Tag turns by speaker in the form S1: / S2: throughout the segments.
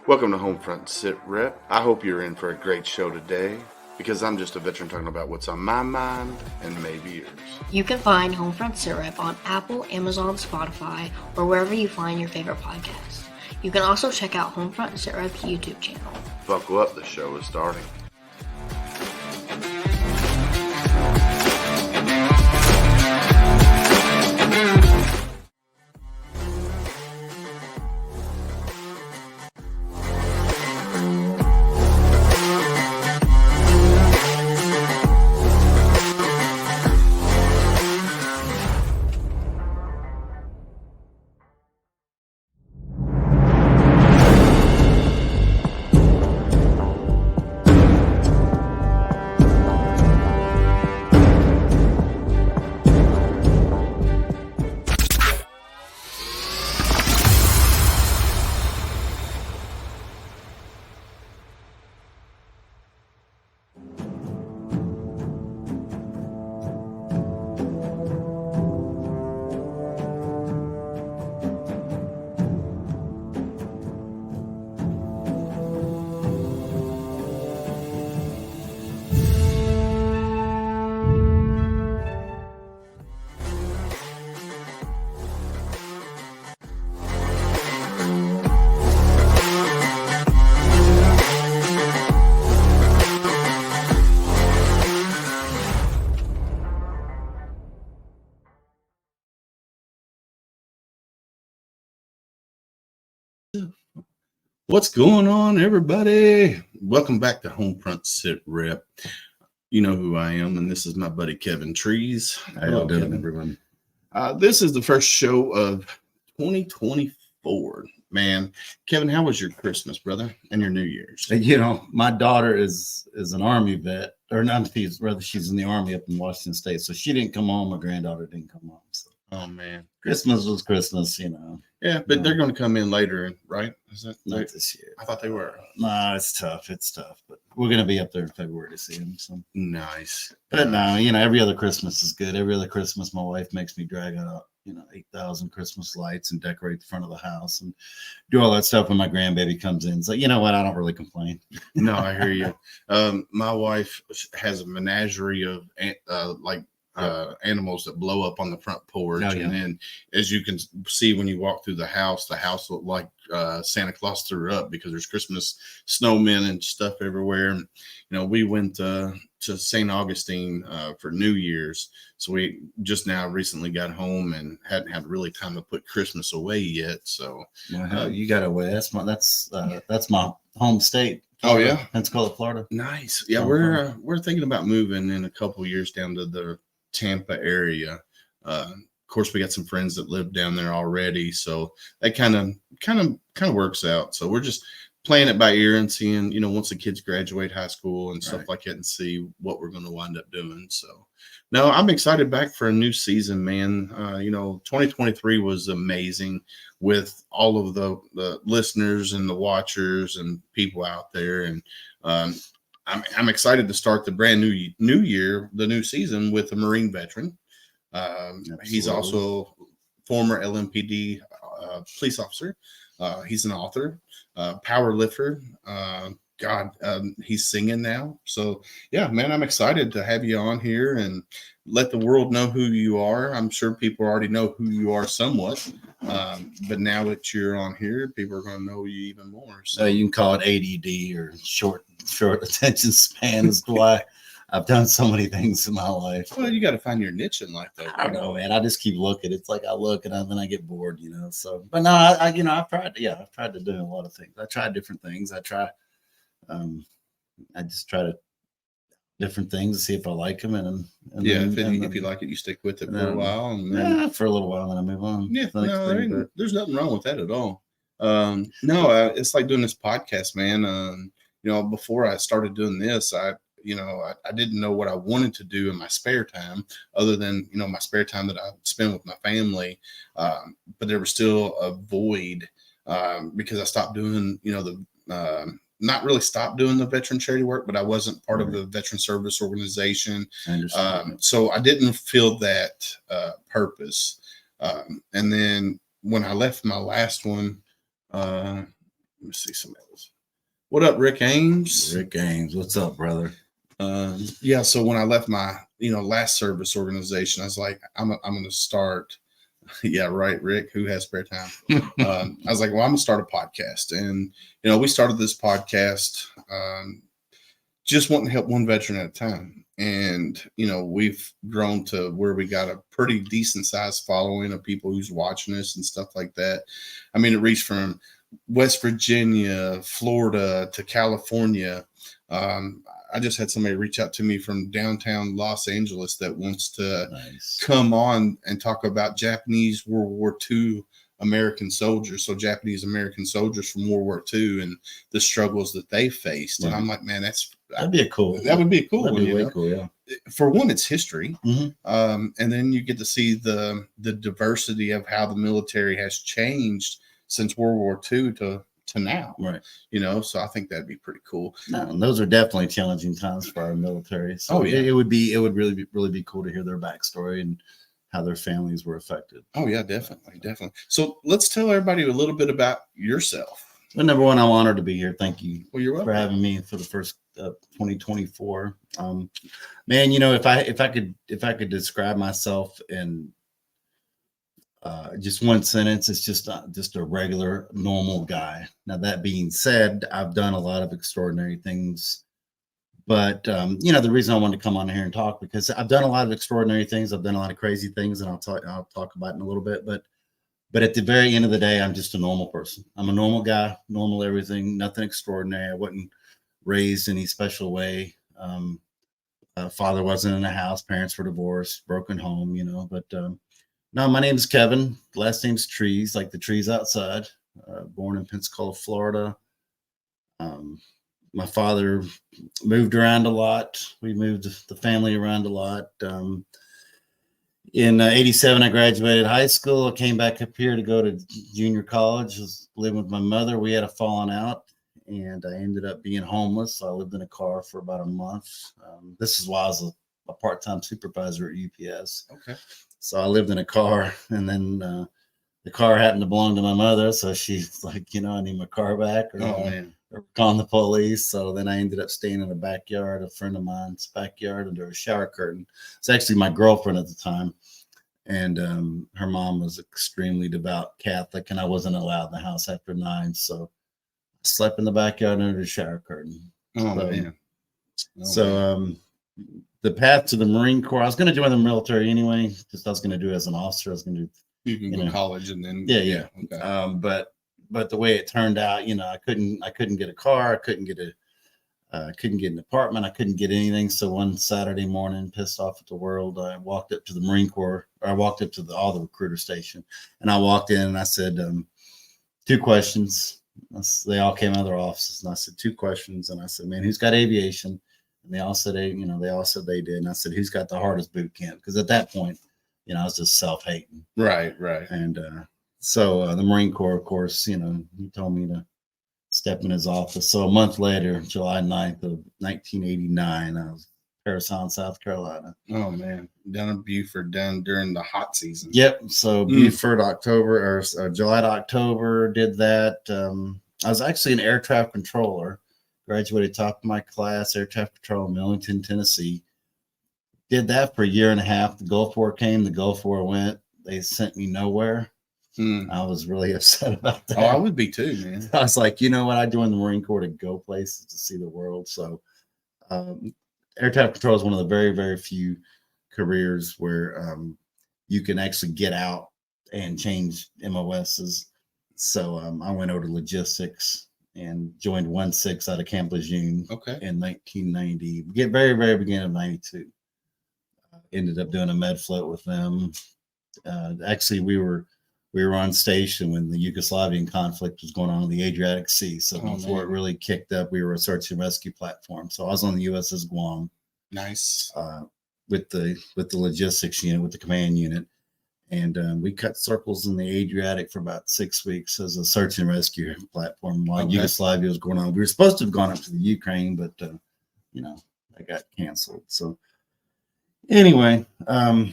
S1: Welcome to Homefront Sit Rep. I hope you're in for a great show today because I'm just a veteran talking about what's on my mind and maybe yours.
S2: You can find Homefront Sit Rep on Apple, Amazon, Spotify, or wherever you find your favorite podcasts. You can also check out Homefront Sit Rep's YouTube channel.
S1: Buckle up, the show is starting. What's going on, everybody? Welcome back to Homefront Sit Rep. You know who I am, and this is my buddy Kevin Trees.
S3: How y'all doing, everyone?
S1: This is the first show of 2024. Man, Kevin, how was your Christmas, brother, and your New Year's?
S3: You know, my daughter is an Army vet, or not, rather, she's in the Army up in Washington State, so she didn't come home. My granddaughter didn't come home. So.
S1: Oh, man.
S3: Christmas was Christmas, you know.
S1: Yeah, but they're going to come in later, right? Is that
S3: not this year?
S1: I thought they were.
S3: No, it's tough. It's tough, but we're going to be up there in February to see them. So
S1: nice.
S3: But no, you know, every other Christmas is good. Every other Christmas, my wife makes me drag out, 8,000 Christmas lights and decorate the front of the house and do all that stuff when my grandbaby comes in. So you know what? I don't really complain.
S1: No, I hear you. My wife has a menagerie of animals that blow up on the front porch.
S3: Oh, yeah.
S1: And then as you can see when you walk through the house looked like Santa Claus threw up because there's Christmas snowmen and stuff everywhere. And, we went to St. Augustine for New Year's. So we just now recently got home and hadn't had really time to put Christmas away yet. So
S3: you got away. That's my home state.
S1: Oh yeah,
S3: Pensacola, Florida.
S1: Nice. Yeah, we're thinking about moving in a couple years down to the Tampa area. Of course, we got some friends that live down there already, so that kind of works out. So we're just playing it by ear and seeing, once the kids graduate high school and stuff like that, and see what we're going to wind up doing. So, no, I'm excited back for a new season, man. 2023 was amazing with all of the listeners and the watchers and people out there, and I'm excited to start the brand new year, the new season with a Marine veteran. He's also former LMPD police officer. He's an author, power lifter. He's singing now. So yeah, man, I'm excited to have you on here and let the world know who you are. I'm sure people already know who you are somewhat. But now that you're on here, people are going to know you even more.
S3: So you can call it ADD or short attention span is why I've done so many things in my life.
S1: Well, you got to find your niche in life, though.
S3: I don't know, man. I just keep looking. It's like I look and then I get bored, So, but no, I've tried to do a lot of things. I tried different things. I just try to different things to see if I like them, and
S1: if you like it, you stick with it for a while, and then
S3: for a little while, and then I move on.
S1: Yeah, there's nothing wrong with that at all. It's like doing this podcast, man. Before I started doing this, I didn't know what I wanted to do in my spare time, other than my spare time that I spend with my family. But there was still a void because I stopped doing not really stopped doing the veteran charity work, but I wasn't part of the veteran service organization. So I didn't feel that purpose. And then when I left my last one, Let me see some else. What up, Rick Ames?
S3: Rick Ames, what's up, brother?
S1: Yeah. So when I left my last service organization, I was like, I'm going to start. Yeah, right, Rick. Who has spare time? I was like, well, I'm gonna start a podcast, and we started this podcast just wanting to help one veteran at a time, and we've grown to where we got a pretty decent sized following of people who's watching us and stuff like that. I mean, it reached from West Virginia, Florida to California. I just had somebody reach out to me from downtown Los Angeles that wants to come on and talk about Japanese World War II American soldiers. So Japanese American soldiers from World War II and the struggles that they faced.
S3: Right.
S1: And I'm like, man,
S3: that'd be cool.
S1: That would be a cool
S3: That'd
S1: one.
S3: Be way cool, yeah.
S1: For one, it's history.
S3: Mm-hmm.
S1: And then you get to see the diversity of how the military has changed since World War II to now,
S3: right?
S1: So I think that'd be pretty cool.
S3: No, and those are definitely challenging times for our military. So it would really be cool to hear their backstory and how their families were affected.
S1: Oh yeah, definitely. So let's tell everybody a little bit about yourself.
S3: Well, number one, I'm honored to be here. Thank you
S1: you're
S3: for having me for the first 2024. Man, if I could describe myself in just one sentence, it's just a regular, normal guy. Now, that being said, I've done a lot of extraordinary things, but the reason I wanted to come on here and talk, because I've done a lot of extraordinary things. I've done a lot of crazy things, and I'll talk about it in a little bit. But at the very end of the day, I'm just a normal person. I'm a normal guy, normal everything, nothing extraordinary. I wasn't raised any special way. Father wasn't in the house. Parents were divorced, broken home, but no, my name's Kevin. Last name's Trees, like the trees outside. Born in Pensacola, Florida. My father moved around a lot. We moved the family around a lot. In 87, I graduated high school. I came back up here to go to junior college. I was living with my mother. We had a falling out, and I ended up being homeless. So I lived in a car for about a month. This is why I was a part-time supervisor at UPS.
S1: Okay.
S3: So I lived in a car, and then the car happened to belong to my mother. So she's like, I need my car back, or calling the police. So then I ended up staying in the backyard, a friend of mine's backyard, under a shower curtain. It's actually my girlfriend at the time. And her mom was extremely devout Catholic, and I wasn't allowed in the house after 9. So I slept in the backyard under the shower curtain.
S1: Man.
S3: The path to the Marine Corps, I was going to join the military anyway, just I was going to do it as an officer. I was going to
S1: you can go to college and then
S3: yeah.
S1: Okay.
S3: But the way it turned out, I couldn't get a car, I couldn't get an apartment, I couldn't get anything. So one Saturday morning, pissed off at the world, I walked up to the Marine Corps, or I walked up to all the recruiter station, and I walked in and I said 2 questions. They all came out of their offices, and I said 2 questions, and I said, man, who's got aviation? And they all said they did. And I said, who's got the hardest boot camp? Because at that point, I was just self-hating.
S1: Right.
S3: And so the Marine Corps, of course, he told me to step in his office. So a month later, July 9th of 1989, I was in Parris Island, South Carolina.
S1: Oh, man. Down in Beaufort, down during the hot season.
S3: Yep. So Beaufort, July to October, did that. I was actually an air traffic controller. Graduated top of my class, air traffic control in Millington, Tennessee. Did that for a year and a half. The Gulf War came, the Gulf War went. They sent me nowhere. I was really upset about that.
S1: Oh, I would be too, man.
S3: I was like, you know what? I joined the Marine Corps to go places, to see the world. So air traffic control is one of the very, very few careers where you can actually get out and change MOSs. So I went over to logistics and joined 1-6 out of Camp Lejeune in 1990. Very, very beginning of 92. Ended up doing a med float with them. Actually, we were on station when the Yugoslavian conflict was going on in the Adriatic Sea. So before it really kicked up, we were a search and rescue platform. So I was on the USS Guam.
S1: Nice.
S3: With the logistics unit, with the command unit. And we cut circles in the Adriatic for about 6 weeks as a search and rescue platform while Yugoslavia was going on. We were supposed to have gone up to the Ukraine, but, that got canceled. So anyway, man,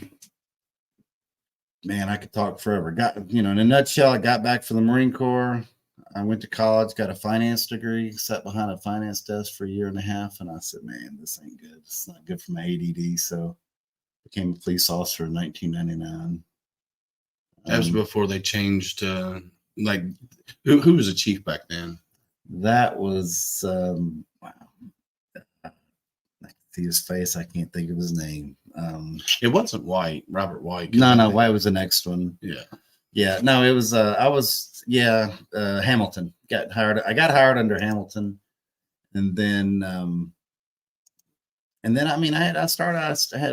S3: I could talk forever. In a nutshell, I got back from the Marine Corps. I went to college, got a finance degree, sat behind a finance desk for a year and a half, and I said, "Man, this ain't good. It's not good for my ADD." So, became a police officer in 1999.
S1: That was before they changed. Like, who was the chief back then?
S3: That was wow. I can see his face. I can't think of his name.
S1: It wasn't White, Robert White.
S3: No, White was the next one.
S1: Yeah.
S3: Yeah, no, it was Hamilton. Got hired. I got hired under Hamilton, and then I mean I had a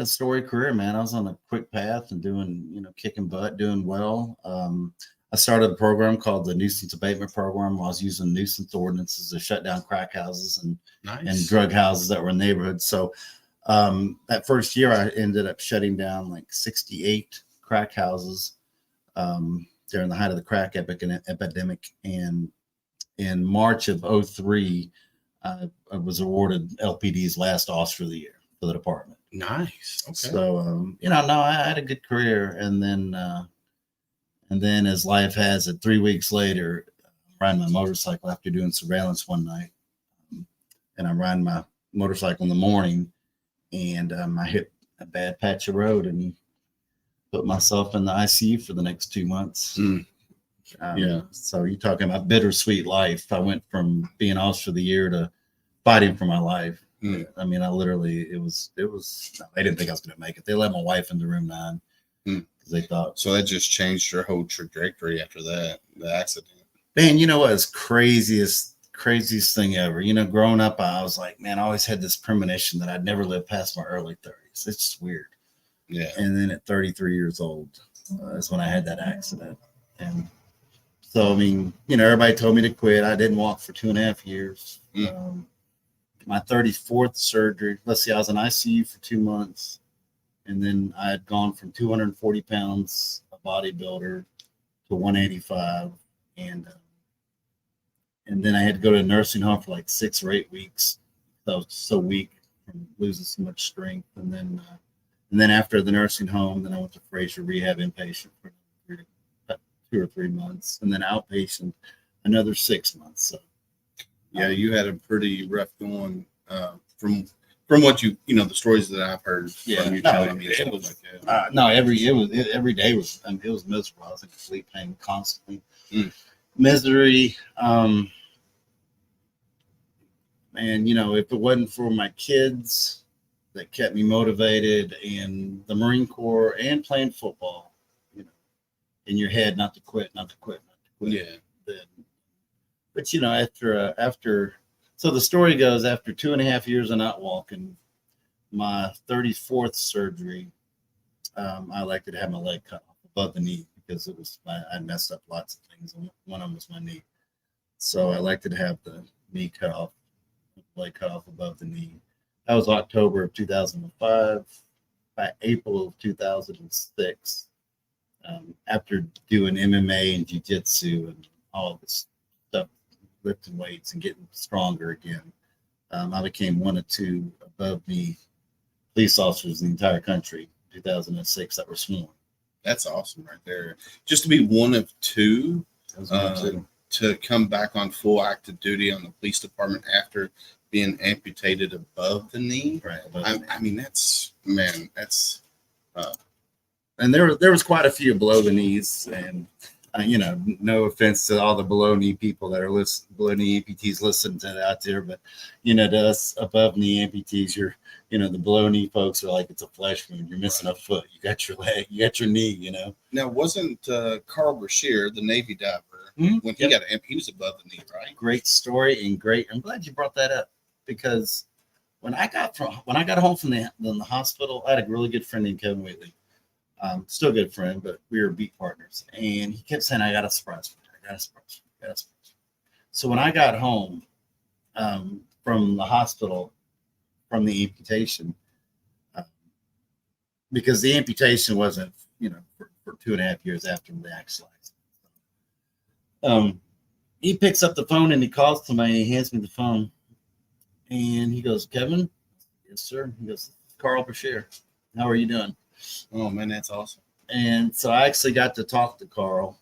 S3: storied career, man. I was on a quick path and doing, kicking butt, doing well. I started a program called the Nuisance Abatement Program. I was using nuisance ordinances to shut down crack houses and drug houses that were in neighborhoods. So that first year, I ended up shutting down like 68 crack houses during the height of the crack epidemic. And in March of 2003, I was awarded LPD's last officer of the year for the department.
S1: Nice. Okay.
S3: So, I had a good career. And then as life has it, 3 weeks later, I'm riding my motorcycle after doing surveillance one night. And I'm riding my motorcycle in the morning, and I hit a bad patch of road and put myself in the ICU for the next 2 months.
S1: Yeah.
S3: So you're talking about bittersweet life. I went from being officer of the year to fighting for my life. I mean, I literally, I didn't think I was going to make it. They let my wife into room 9 because they thought.
S1: So that just changed your whole trajectory after that, the accident.
S3: Man, you know what is craziest thing ever? Growing up, I was like, man, I always had this premonition that I'd never live past my early 30s. It's just weird.
S1: Yeah.
S3: And then at 33 years old is when I had that accident. And so, I mean, everybody told me to quit. I didn't walk for 2.5 years. My 34th surgery, I was in ICU for 2 months. And then I had gone from 240 pounds, a bodybuilder, to 185. And then I had to go to a nursing home for like 6 or 8 weeks. I was so weak from losing so much strength. And then after the nursing home, then I went to Fraser Rehab inpatient for about 2 or 3 months, and then outpatient another 6 months. So,
S1: yeah, you had a pretty rough going from what the stories that I've heard from you telling me.
S3: Every day was, it was miserable. I was in complete pain constantly, misery. And if it wasn't for my kids that kept me motivated, and the Marine Corps, and playing football, in your head, not to quit.
S1: Yeah.
S3: But so the story goes, after 2.5 years of not walking, my 34th surgery, I elected to have my leg cut off above the knee because I messed up lots of things. One of them was my knee. So I elected to have the leg cut off above the knee. That was October of 2005. By April of 2006, after doing MMA and jiu-jitsu and all this stuff, lifting weights and getting stronger again, I became one of 2 above me police officers in the entire country, 2006, that were sworn.
S1: That's awesome right there. Just to be one of 2 to come back on full active duty on the police department after being amputated above the knee.
S3: Right.
S1: I mean, that's
S3: and there was quite a few below the knees, and no offense to all the below knee people that are below knee amputees listening to that out there, but to us above knee amputees, the below knee folks are like, it's a flesh wound. You're missing a foot. You got your leg. You got your knee.
S1: Now, wasn't Carl Brashear, the Navy diver, when he got amputated, he was above the knee, right?
S3: Great story, and great. I'm glad you brought that up, because when I got home from the hospital, I had a really good friend named Kevin Wheatley. Still a good friend, but we were beat partners. And he kept saying, I got a surprise for you. So when I got home from the hospital, from the amputation, because the amputation wasn't, for 2.5 years after the actual accident. He picks up the phone and he calls to me and he hands me the phone. And he goes, Kevin? Yes, sir. He goes, Carl Brashear. How are you doing?
S1: Oh, man, that's awesome.
S3: And so I actually got to talk to Carl.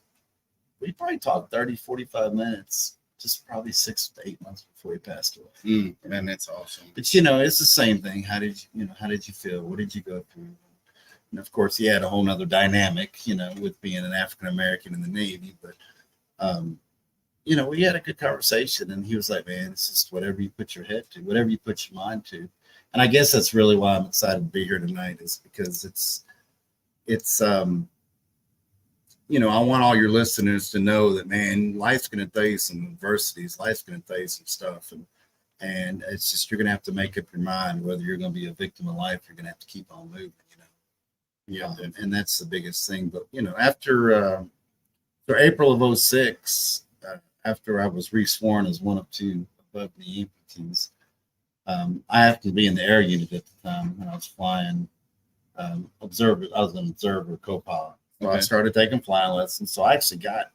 S3: we probably talked 30, 45 minutes, just probably 6 to 8 months before he passed away.
S1: Man, that's awesome.
S3: But you know, it's the same thing. How did you feel? What did you go through? And of course, he had a whole nother dynamic, you know, with being an African American in the Navy. But you know, we had a good conversation, and he was like, "Man, it's just whatever you put your head to, whatever you put your mind to." And I guess that's really why I'm excited to be here tonight, is because it's you know, I want all your listeners to know that, man, life's going to throw you some adversities, life's going to throw you some stuff, and it's just, you're going to have to make up your mind whether you're going to be a victim of life. You're going to have to keep on moving, you know. Yeah, and that's the biggest thing. But you know, after April of 06, after I was resworn as one of 2 above knee amputees, I happened to be in the air unit at the time when I was flying observer. I was an observer co-pilot. So I started taking flying lessons. So I actually got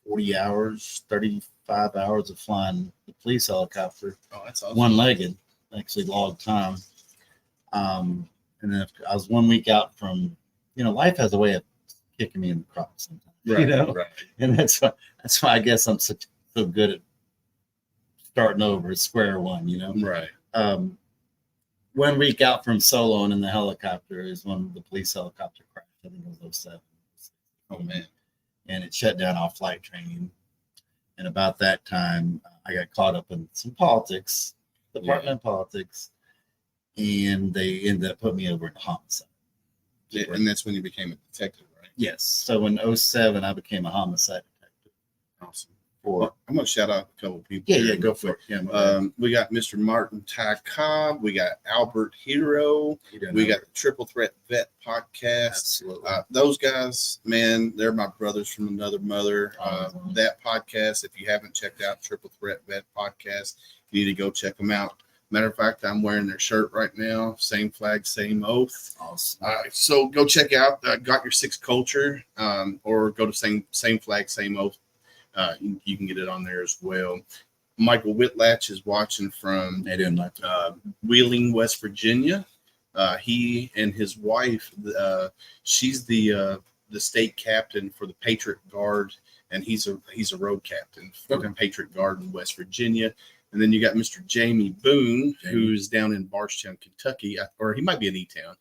S3: 40 hours, 35 hours of flying the police helicopter.
S1: Oh, that's awesome.
S3: One-legged, actually logged time. And then I was 1 week out from, you know, life has a way of kicking me in the crotch sometimes.
S1: Right,
S3: you know,
S1: right.
S3: And that's why I guess I'm so good at starting over at square one, you know.
S1: Right.
S3: 1 week out from soloing in the helicopter is when the police helicopter crashed. I think it was 07.
S1: Oh man.
S3: And it shut down all flight training. And about that time, I got caught up in some politics, department politics, and they ended up putting me over in homicide.
S1: Yeah, and that's when you became a detective, right?
S3: Yes. So in 07, I became a homicide detective.
S1: Awesome.
S3: For
S1: Well, I'm gonna shout out a couple of people.
S3: yeah,
S1: here
S3: go
S1: real
S3: for it.
S1: quick.
S3: Yeah,
S1: We got Mr. Martin Ty Cobb. We got Albert Hero. We got the Triple Threat Vet Podcast.
S3: absolutely.
S1: Those guys, man, they're my brothers from another mother.
S3: Awesome.
S1: That podcast, if you haven't checked out Triple Threat Vet Podcast, you need to go check them out. Matter of fact, I'm wearing their shirt right now. Same flag, same oath.
S3: Awesome.
S1: So go check out Got Your Six Culture, or go to same flag, same oath. You can get it on there as well. Michael Whitlatch is watching from
S3: They didn't like
S1: Wheeling, West Virginia. He and his wife, she's the state captain for the Patriot Guard, and he's a road captain for the Patriot Guard in West Virginia. And then you got Mr. Jamie Boone, who's down in Bardstown, Kentucky, or he might be in E-Town.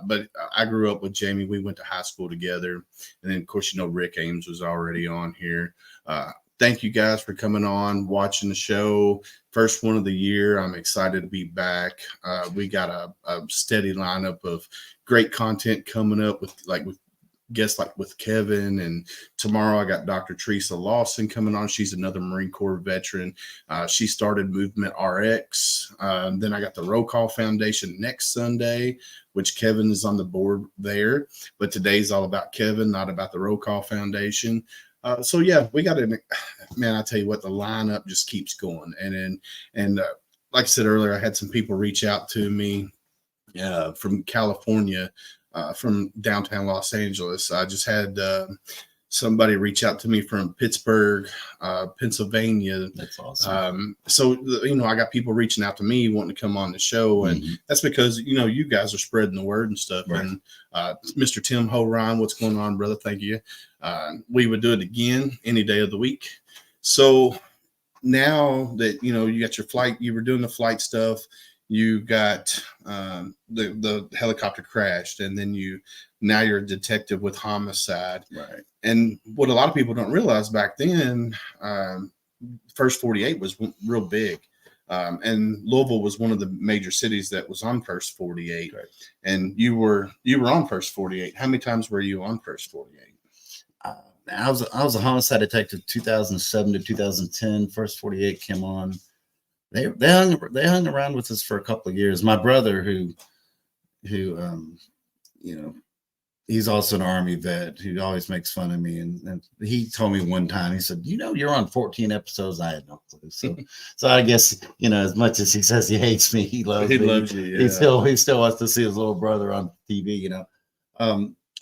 S1: But I grew up with Jamie. We went to high school together. And then, of course, you know, Rick Ames was already on here. Thank you guys for coming on, watching the show. First one of the year. I'm excited to be back. We got a steady lineup of great content coming up with guests like with Kevin, and tomorrow I got Dr. Teresa Lawson coming on. She's another Marine Corps veteran. She started Movement RX. Then I got the Roll Call Foundation next Sunday, which Kevin is on the board there. But today's all about Kevin, not about the Roll Call Foundation. So yeah, we got man, I tell you what, the lineup just keeps going. And like I said earlier, I had some people reach out to me from California, from downtown Los Angeles. I just had somebody reach out to me from Pittsburgh, Pennsylvania.
S3: That's awesome.
S1: So, you know, I got people reaching out to me wanting to come on the show. And that's because, you know, you guys are spreading the word and stuff.
S3: Right.
S1: And Mr. Tim Horan, what's going on, brother? Thank you. We would do it again any day of the week. So now that, you know, you got your flight, you were doing the flight stuff, you got the helicopter crashed, and then now you're a detective with homicide.
S3: Right.
S1: And what a lot of people don't realize back then, First 48 was real big. And Louisville was one of the major cities that was on First 48.
S3: Right.
S1: And you were on First 48. How many times were you on First 48?
S3: I was a homicide detective 2007 to 2010. First 48 came on. They hung around with us for a couple of years. My brother, who you know, he's also an Army vet who always makes fun of me, and he told me one time, he said, "You know, you're on 14 episodes." I had no clue. So I guess, you know, as much as he says he hates me, he loves me.
S1: He loves you. Yeah.
S3: He still wants to see his little brother on TV, you know.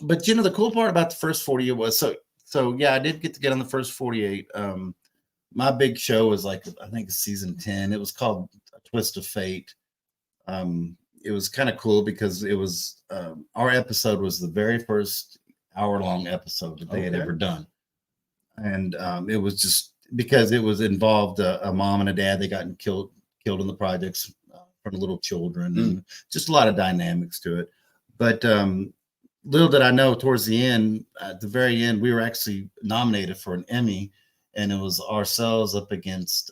S3: But you know, the cool part about the First 48 was so yeah, I did get on the First 48. My big show was like, I think season 10. It was called A Twist of Fate. It was kind of cool because it was our episode was the very first hour-long episode that they had ever done. and it was just because it was involved a mom and a dad. They got killed in the projects from little children, and just a lot of dynamics to it. But little did I know, towards the end, at the very end, we were actually nominated for an Emmy, and it was ourselves up against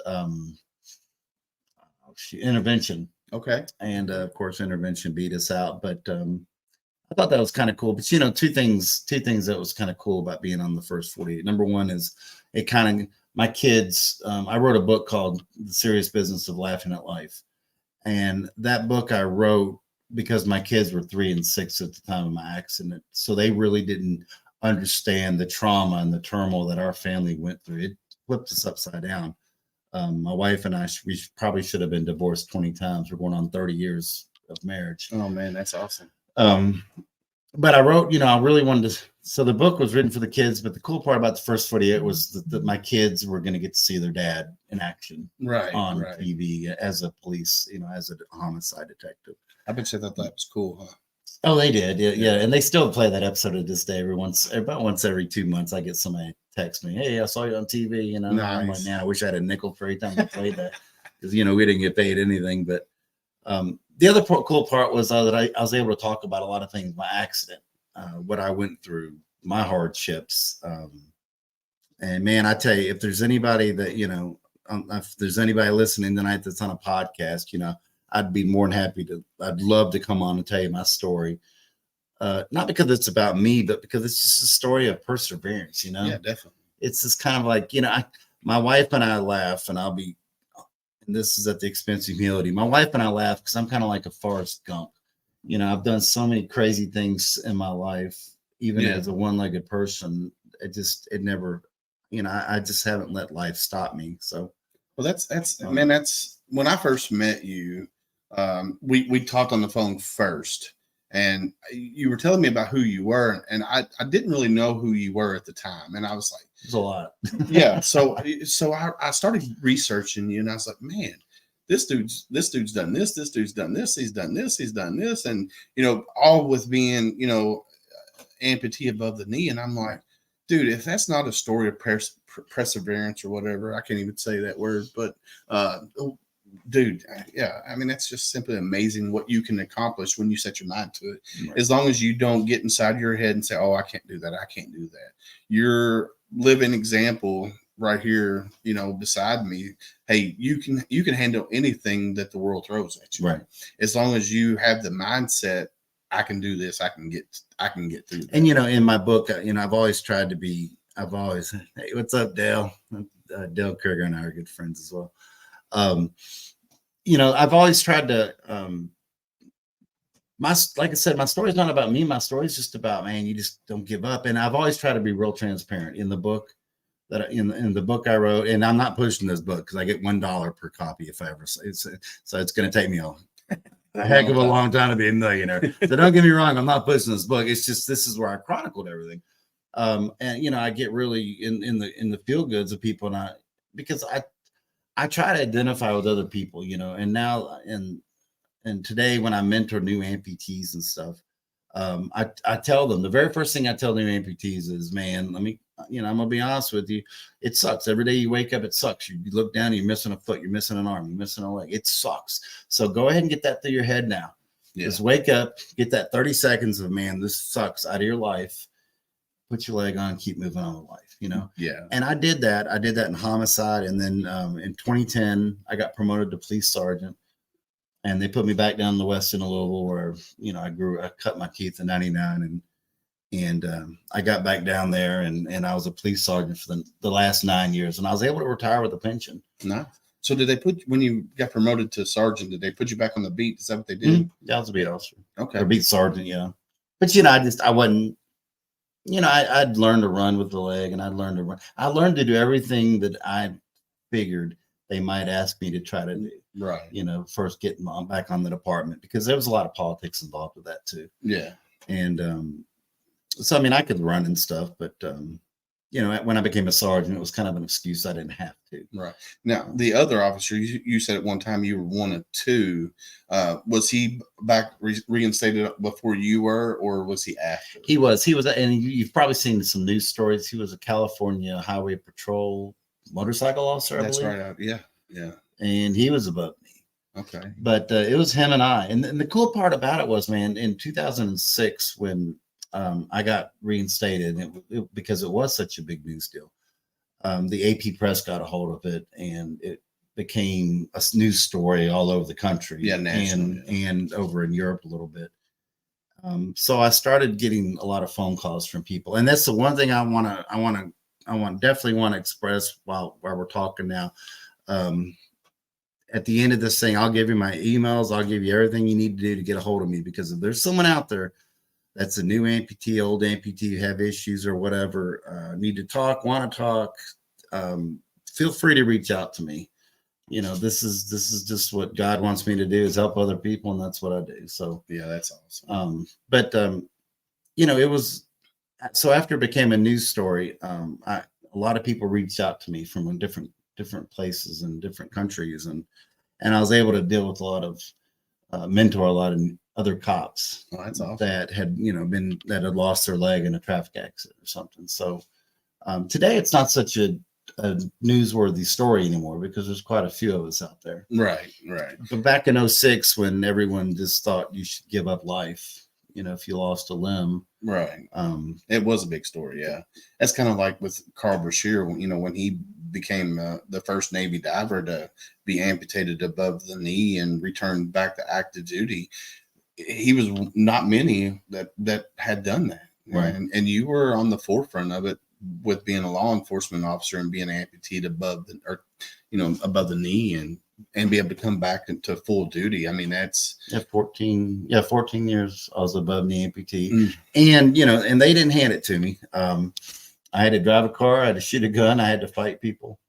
S3: Intervention.
S1: Okay.
S3: And of course, Intervention beat us out. But I thought that was kind of cool. But two things that was kind of cool about being on the first 48. Number one is it kind of my kids. I wrote a book called The Serious Business of Laughing at Life, and that book I wrote because my kids were 3 and 6 at the time of my accident, so they really didn't understand the trauma and the turmoil that our family went through. It flipped us upside down. My wife and I, we probably should have been divorced 20 times. We're going on 30 years of marriage.
S1: Oh man, that's awesome.
S3: But I wrote, I really wanted to. So the book was written for the kids, but the cool part about the first 48 was that my kids were going to get to see their dad in action, on TV as a police, as a homicide detective.
S1: I bet you thought that was cool, huh?
S3: Oh, they did, yeah, and they still play that episode to this day. About once every 2 months, I get somebody text me, "Hey, I saw you on TV."
S1: Nice.
S3: I'm like, "Man, I wish I had a nickel for every time I played that," because we didn't get paid anything. But the other cool part was that I was able to talk about a lot of things: my accident, what I went through, my hardships, and man, I tell you, if there's anybody that if there's anybody listening tonight that's on a podcast, I'd be more than happy to. I'd love to come on and tell you my story. Not because it's about me, but because it's just a story of perseverance.
S1: Yeah, definitely.
S3: It's just kind of like my wife and I laugh, and and this is at the expense of humility. My wife and I laugh because I'm kind of like a Forrest Gump. I've done so many crazy things in my life, even as a one-legged person. It never, I just haven't let life stop me. So,
S1: well, that's when I first met you. We talked on the phone first, and you were telling me about who you were, and I didn't really know who you were at the time, and I was like,
S3: there's a lot.
S1: Yeah. So I started researching you, and I was like, man, this dude's done this, this dude's done this, he's done this, and all with being amputee above the knee, and I'm like, dude, if that's not a story of perseverance or whatever, I can't even say that word, but dude, yeah, I mean, that's just simply amazing what you can accomplish when you set your mind to it. Right. As long as you don't get inside your head and say, oh, I can't do that, I can't do that. You're living example right here, beside me. Hey, you can handle anything that the world throws at you.
S3: Right.
S1: As long as you have the mindset, I can do this, I can get through that.
S3: And in my book, I've always tried to be, hey, what's up, Dale? Dale Kruger and I are good friends as well. I've always tried to, like I said, my story's not about me. My story's just about, man, you just don't give up. And I've always tried to be real transparent in the book in the book I wrote. And I'm not pushing this book because I get $1 per copy if I ever say it. So it's going to take me a heck of a long time to be a millionaire. So don't get me wrong, I'm not pushing this book. It's just, this is where I chronicled everything. And I get really in the feel goods of people, because I try to identify with other people, and now and today when I mentor new amputees and stuff, I tell them, the very first thing I tell new amputees is, man, I'm gonna be honest with you, it sucks. Every day you wake up, it sucks. You look down, you're missing a foot, you're missing an arm, you're missing a leg. It sucks. So go ahead and get that through your head now. Yeah. Just wake up, get that 30 seconds of, man, this sucks, out of your life. Put your leg on and keep moving on with life,
S1: Yeah. And
S3: I did that in homicide. And then in 2010, I got promoted to police sergeant, and they put me back down in the west end of Louisville where, I cut my teeth in 99, and I got back down there, and I was a police sergeant for the last 9 years, and I was able to retire with a pension.
S1: Nice. So did they when you got promoted to sergeant, did they put you back on the beat? Is that what they did?
S3: Mm-hmm. Yeah, I was a beat officer.
S1: Okay.
S3: Or beat sergeant, yeah. But, I wasn't, I'd learned to run with the leg, and I learned to do everything that I figured they might ask me to try to do.
S1: Right.
S3: First getting back on the department, because there was a lot of politics involved with that too.
S1: Yeah.
S3: And so, I could run and stuff, but you know, when I became a sergeant, it was kind of an excuse. I didn't have to.
S1: Right. Now, the other officer, you said at one time you were one of two. Was he back reinstated before you were, or was he after?
S3: He was, and you've probably seen some news stories. He was a California Highway Patrol motorcycle officer, I
S1: That's
S3: believe.
S1: right. Yeah. Yeah.
S3: And he was above me.
S1: Okay.
S3: But it was him and I. And the cool part about it was, man, in 2006, when I got reinstated, because it was such a big news deal, the AP press got a hold of it, and it became a news story all over the country.
S1: Yeah, national,
S3: and over in Europe a little bit. So I started getting a lot of phone calls from people, and that's the one thing I definitely want to express while we're talking now. At the end of this thing, I'll give you my emails. I'll give you everything you need to do to get a hold of me, because if there's someone out there that's a new amputee, old amputee, have issues or whatever, need to talk, want to talk, feel free to reach out to me. You know, this is just what God wants me to do, is help other people, and that's what I do. So
S1: yeah, that's awesome.
S3: But you know, it was, so after it became a news story, a lot of people reached out to me from different places and different countries, and I was able to deal with a lot of mentor a lot of other cops
S1: That's awesome.
S3: that had had lost their leg in a traffic accident or something. So today it's not such a newsworthy story anymore, because there's quite a few of us out there.
S1: Right.
S3: But back in 06, when everyone just thought you should give up life, you know, if you lost a limb.
S1: Right. It was a big story. Yeah. That's kind of like with Carl Brashear, you know, when he became the first Navy diver to be amputated above the knee and returned back to active duty. He was not many that had done that.
S3: Right.
S1: And you were on the forefront of it with being a law enforcement officer and being amputated above the knee and be able to come back into full duty. I mean, that's
S3: 14 years I was above knee amputee. And, you know, and they didn't hand it to me. I had to drive a car, I had to shoot a gun, I had to fight people,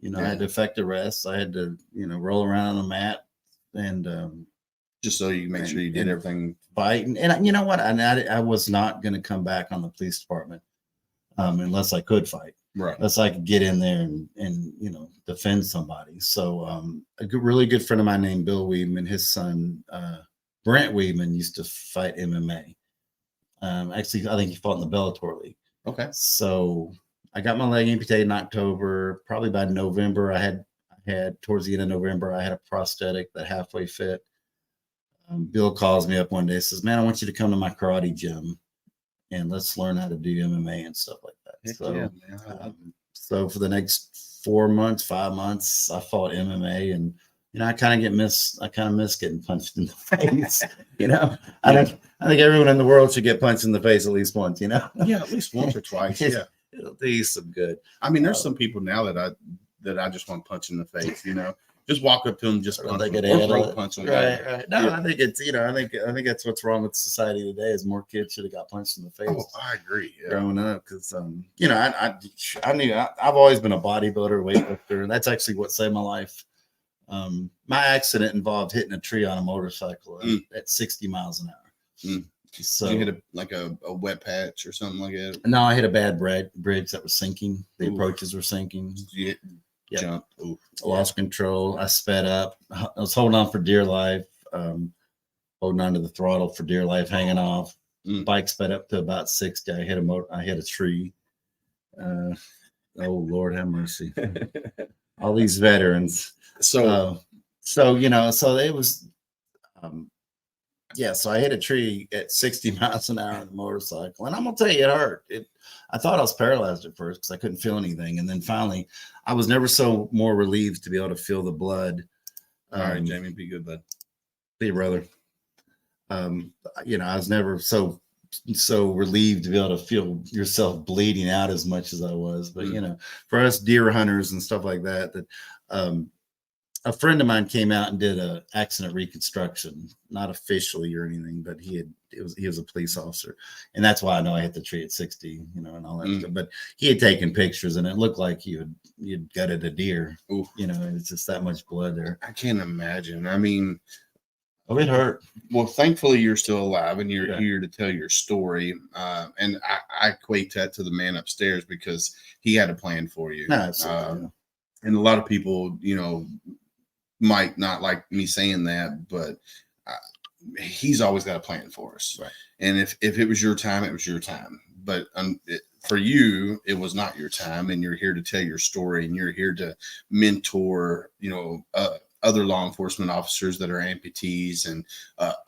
S3: you know, I had to effect arrests, I had to, you know, roll around on a mat, and
S1: just so you make sure you did everything.
S3: Fight. And you know what? I was not going to come back on the police department unless I could fight.
S1: Right.
S3: Unless I could get in there and you know, defend somebody. So really good friend of mine named Bill Weedman, his son Brent Weedman used to fight MMA. Actually, I think he fought in the Bellator League.
S1: Okay.
S3: So I got my leg amputated in October. Probably by November, I had towards the end of November, I had a prosthetic that halfway fit. Bill calls me up one day and says, "Man, I want you to come to my karate gym and let's learn how to do MMA and stuff like that." So,
S1: yeah, man.
S3: So for the next 5 months, I fought MMA, and you know, I kind of miss getting punched in the face. You know, I think everyone in the world should get punched in the face at least once. You know,
S1: Yeah, at least once or twice. Yeah.
S3: It'll do you some good.
S1: I mean, there's some people now that I just want to punch in the face. You know, just walk up to them, just punch them, or throw punch them.
S3: Right. No,
S1: Yeah.
S3: I think it's, you know, I think that's what's wrong with society today, is more kids should have got punched in the face.
S1: Oh, I agree. Yeah.
S3: Growing up, because you know, I knew I've always been a bodybuilder, weightlifter, and that's actually what saved my life. My accident involved hitting a tree on a motorcycle at 60 miles an hour. So
S1: you hit a wet patch or something like that.
S3: No, I hit a bad bridge that was sinking. The approaches were sinking.
S1: You
S3: Yep.
S1: jump. Ooh.
S3: Lost control. I sped up. I was holding on for dear life, holding on to the throttle for dear life, hanging off. Bike sped up to about 60. I hit a tree. Oh Lord have mercy. All these veterans. So you know, so it was so I hit a tree at 60 miles an hour on the motorcycle, and I'm gonna tell you, it hurt. I thought I was paralyzed at first because I couldn't feel anything, and then finally, I was never so more relieved to be able to feel the blood.
S1: All right, Jamie, be good, bud.
S3: See you, brother. You know, I was never so relieved to be able to feel yourself bleeding out as much as I was. But you know, for us deer hunters and stuff like that, a friend of mine came out and did a accident reconstruction, not officially or anything, but he was a police officer, and that's why I know I hit the tree at 60, you know, and all that stuff. But he had taken pictures, and it looked like you'd gutted a deer.
S1: Ooh.
S3: You know, it's just that much blood there.
S1: I can't imagine. I mean,
S3: Oh, it hurt.
S1: Well, thankfully you're still alive and you're
S3: Yeah.
S1: here to tell your story. And I equate that to the man upstairs because he had a plan for you.
S3: No, absolutely.
S1: And a lot of people, might not like me saying that, but he's always got a plan for us.
S3: Right.
S1: And if it was your time, it was your time. But for you, it was not your time, and you're here to tell your story, and you're here to mentor, other law enforcement officers that are amputees and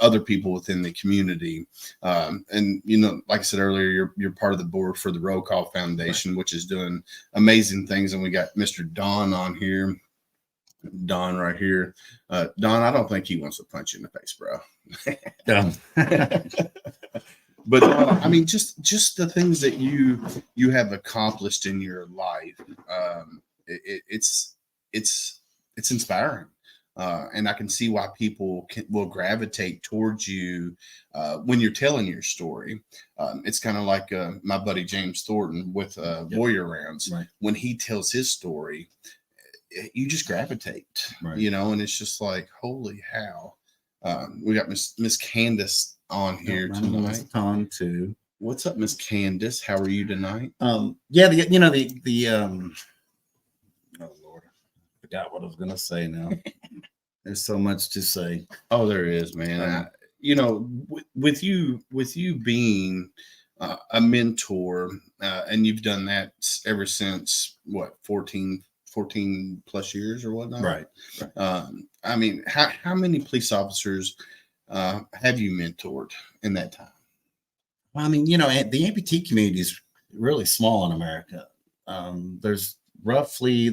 S1: other people within the community. And like I said earlier, you're part of the board for the Roll Call Foundation, which is doing amazing things. And we got Mr. Don on here. Don right here. Don, I don't think he wants to punch you in the face, bro. But I mean, just the things that you have accomplished in your life, it's inspiring, and I can see why people will gravitate towards you when you're telling your story. It's kind of like my buddy James Thornton with Warrior Rounds.
S3: Right.
S1: When he tells his story, you just gravitate, and it's just like, holy how. We got Miss Candace on here tonight.
S3: On too.
S1: What's up, Miss Candace? How are you tonight?
S3: Oh Lord, I forgot what I was gonna say now. There's so much to say.
S1: Oh, there is, man. With you being a mentor, and you've done that ever since what 14 plus years or whatnot,
S3: Right.
S1: I mean, how many police officers have you mentored in that time?
S3: Well, I mean, the amputee community is really small in America. There's probably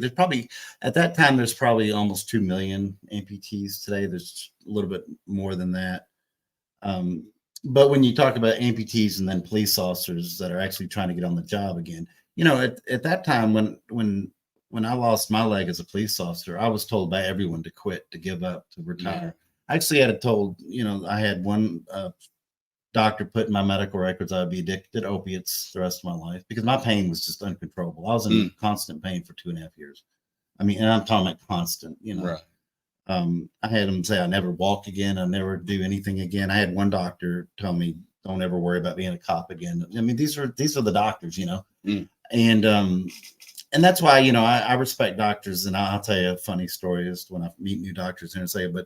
S3: at that time there's probably almost 2 million amputees. Today there's a little bit more than that. But when you talk about amputees and then police officers that are actually trying to get on the job again, at that time when I lost my leg as a police officer, I was told by everyone to quit, to give up, to retire. I actually had told, I had one doctor put in my medical records I would be addicted to opiates the rest of my life because my pain was just uncontrollable. I was in constant pain for 2.5 years. I mean, and I'm talking about constant,
S1: Right.
S3: I had him say I never walk again. I never do anything again. I had one doctor tell me, don't ever worry about being a cop again. I mean, these are the doctors, and that's why, I respect doctors, and I'll tell you a funny story is when I meet new doctors and say, but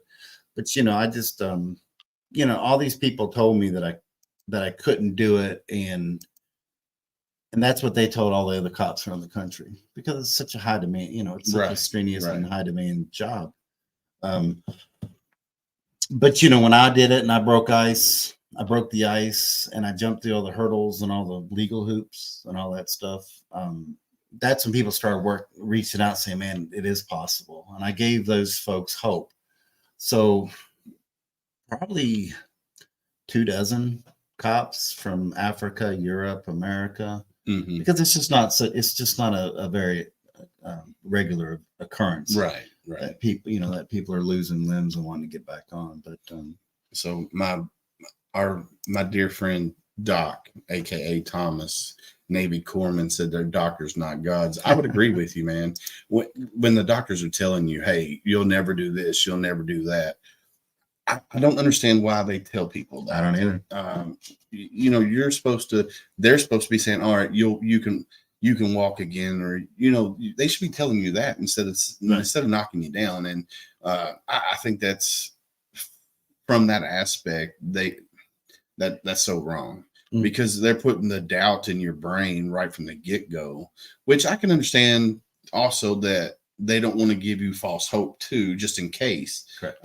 S3: I just, all these people told me that I couldn't do it. And that's what they told all the other cops around the country because it's such a high demand, it's such a strenuous and high demand job. But when I did it and I broke the ice and I jumped through all the hurdles and all the legal hoops and all that stuff. That's when people started reaching out saying, man, it is possible. And I gave those folks hope. So probably 24 cops from Africa, Europe, America, because it's just not a very regular occurrence.
S1: Right.
S3: That people are losing limbs and wanting to get back on. But
S1: so my dear friend Doc, aka Thomas, Navy corpsman, said they're doctors, not gods. I would agree with you, man. When the doctors are telling you, hey, you'll never do this, you'll never do that, I don't understand why they tell people that.
S3: I don't either.
S1: They're supposed to be saying, all right, you can walk again, or they should be telling you that instead of knocking you down. And I think that's from that aspect that's so wrong. Because they're putting the doubt in your brain right from the get-go, which I can understand also that they don't want to give you false hope too, just in case.
S3: Correct.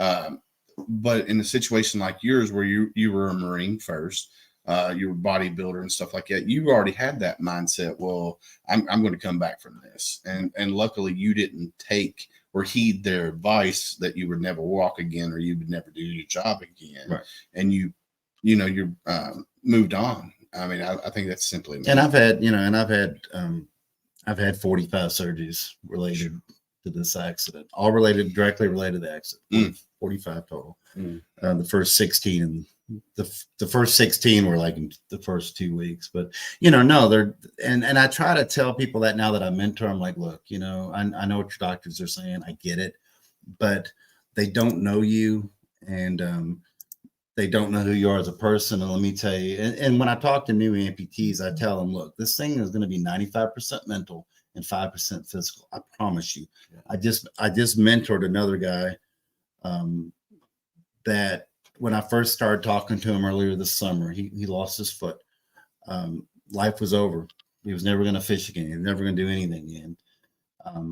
S1: But in a situation like yours where you were a Marine first, you were a bodybuilder and stuff like that, you already had that mindset, well, I'm going to come back from this. And luckily you didn't take or heed their advice that you would never walk again or you would never do your job again.
S3: Right.
S1: And you're moved on. I mean, I think that's simply amazing.
S3: And I've had 45 surgeries related to this accident, all directly related to the accident. 45 total. The first 16 and the first 16 were like in the first 2 weeks, but they're and I try to tell people that now that I mentor, I'm like, look, I know what your doctors are saying. I get it, but they don't know you. and they don't know who you are as a person. And let me tell you, and when I talk to new amputees, I tell them, look, this thing is going to be 95% mental and 5% physical. I promise you.
S1: Yeah.
S3: I just mentored another guy that when I first started talking to him earlier this summer, he lost his foot. Life was over. He was never going to fish again. He was never going to do anything again. I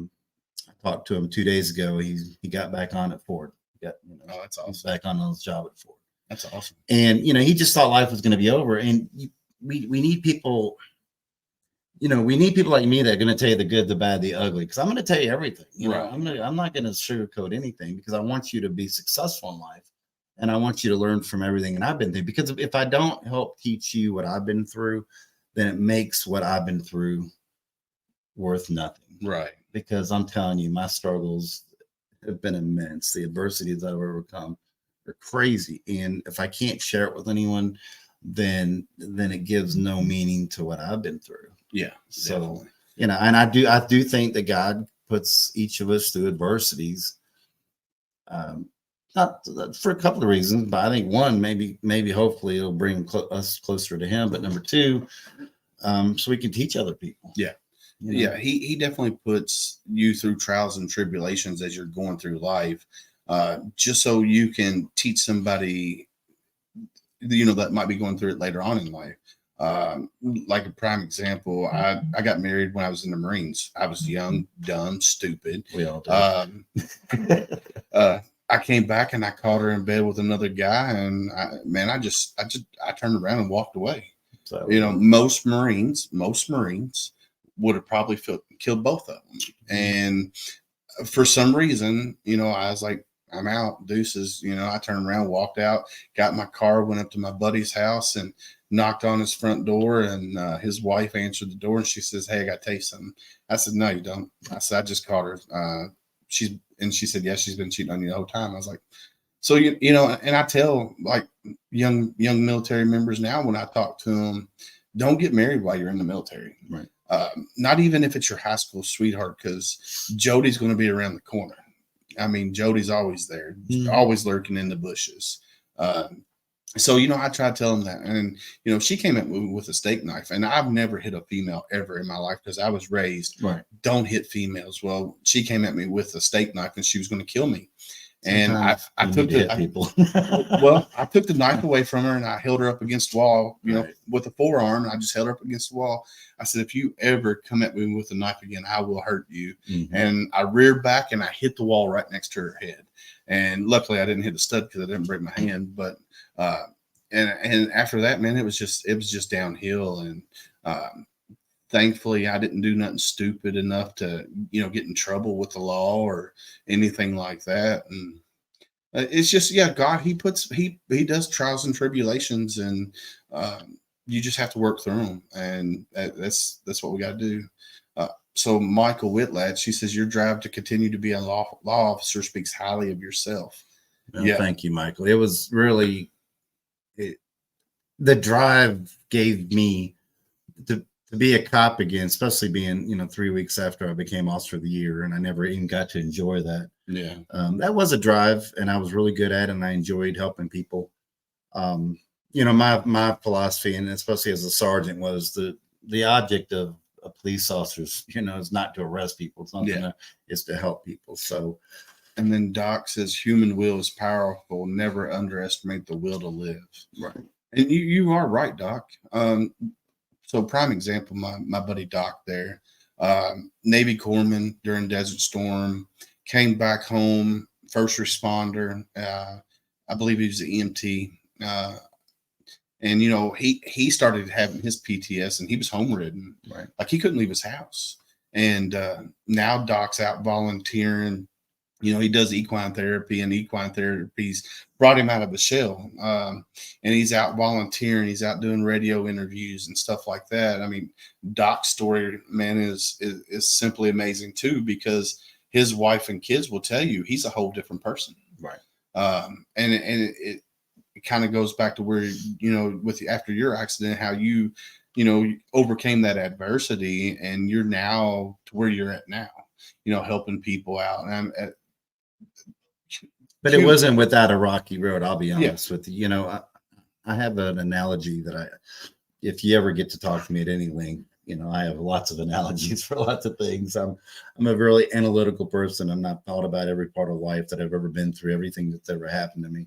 S3: talked to him 2 days ago. He got back on at Ford.
S1: Oh, that's awesome.
S3: He's back on his job at Ford.
S1: That's awesome.
S3: And he just thought life was going to be over. And we need people. We need people like me that are going to tell you the good, the bad, the ugly. Because I'm going to tell you everything.
S1: Right.
S3: I'm not going to sugarcoat anything because I want you to be successful in life, and I want you to learn from everything that I've been through. Because if I don't help teach you what I've been through, then it makes what I've been through worth nothing.
S1: Right.
S3: Because I'm telling you, my struggles have been immense. The adversities I've overcome are crazy. And if I can't share it with anyone, then it gives no meaning to what I've been through.
S1: Yeah.
S3: So,
S1: Definitely.
S3: and I do think that God puts each of us through adversities. Not for a couple of reasons, but I think one, maybe hopefully it'll bring us closer to him. But number two, so we can teach other people.
S1: Yeah. Yeah, he definitely puts you through trials and tribulations as you're going through life, just so you can teach somebody, that might be going through it later on in life. Like a prime example, I got married when I was in the Marines. I was young, dumb, stupid.
S3: We all do.
S1: I came back and I caught her in bed with another guy, and I turned around and walked away.
S3: So
S1: most Marines would have probably killed both of them. And for some reason, I was like, I'm out, deuces. I turned around, walked out, got in my car, went up to my buddy's house and knocked on his front door. And his wife answered the door and she says, "Hey, I got to tell you something." I said, "No, you don't." I said, "I just caught her." She said, "Yeah, she's been cheating on you the whole time." I was like, so, and I tell like young military members now when I talk to them, don't get married while you're in the military.
S3: Right.
S1: Not even if it's your high school sweetheart, because Jody's going to be around the corner. I mean, Jody's always there, always lurking in the bushes. So, I try to tell them that. And, she came at me with a steak knife, and I've never hit a female ever in my life because I was raised,
S3: right,
S1: don't hit females. Well, she came at me with a steak knife and she was going to kill me. And I took the knife away from her and I held her up against the wall, with a forearm. And I just held her up against the wall. I said, "If you ever come at me with a knife again, I will hurt you."
S3: Mm-hmm.
S1: And I reared back and I hit the wall right next to her head. And luckily I didn't hit the stud because I didn't break my hand. But, and after that, man, it was just downhill. And, thankfully, I didn't do nothing stupid enough to, get in trouble with the law or anything like that. And it's just, God, he does trials and tribulations, and you just have to work through them. And that's what we got to do. So Michael Whitlatch, she says, "Your drive to continue to be a law officer speaks highly of yourself."
S3: Well, yeah. Thank you, Michael. It was really, the drive gave me to be a cop again, especially being, 3 weeks after I became Officer of the Year, and I never even got to enjoy that.
S1: Yeah.
S3: That was a drive, and I was really good at it, and I enjoyed helping people. My philosophy, and especially as a sergeant, was the object of a police officer, is not to arrest people. It's not it's to help people. So,
S1: and then Doc says, "Human will is powerful. Never underestimate the will to live."
S3: Right.
S1: And you are right, Doc. So prime example, my buddy Doc there, Navy corpsman during Desert Storm, came back home, first responder. I believe he was an EMT. And, he started having his PTS and he was home ridden.
S3: Right.
S1: Like he couldn't leave his house. And now Doc's out volunteering. He does equine therapy, and equine therapy's brought him out of the shell. And he's out volunteering. He's out doing radio interviews and stuff like that. I mean, Doc's story, man, is simply amazing too, because his wife and kids will tell you he's a whole different person.
S3: Right.
S1: And it kind of goes back to where, after your accident, how you overcame that adversity, and you're now to where you're at now, helping people out. And
S3: But it wasn't without a rocky road. I'll be
S1: Yeah.
S3: honest with you. You know, I have an analogy that if you ever get to talk to me at any length, you know, I have lots of analogies for lots of things. I'm a really analytical person. I'm not thought about every part of life that I've ever been through, everything that's ever happened to me.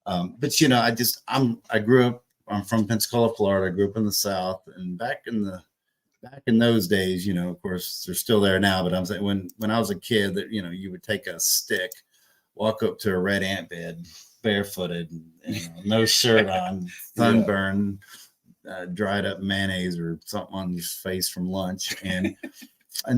S3: But you know, I grew up. I'm from Pensacola, Florida. I grew up in the South, and back in those days, you know, of course, they're still there now. But I'm saying when I was a kid, that you know, you would take a stick, walk up to a red ant bed, barefooted, no shirt on, sunburn, dried up mayonnaise or something on your face from lunch, and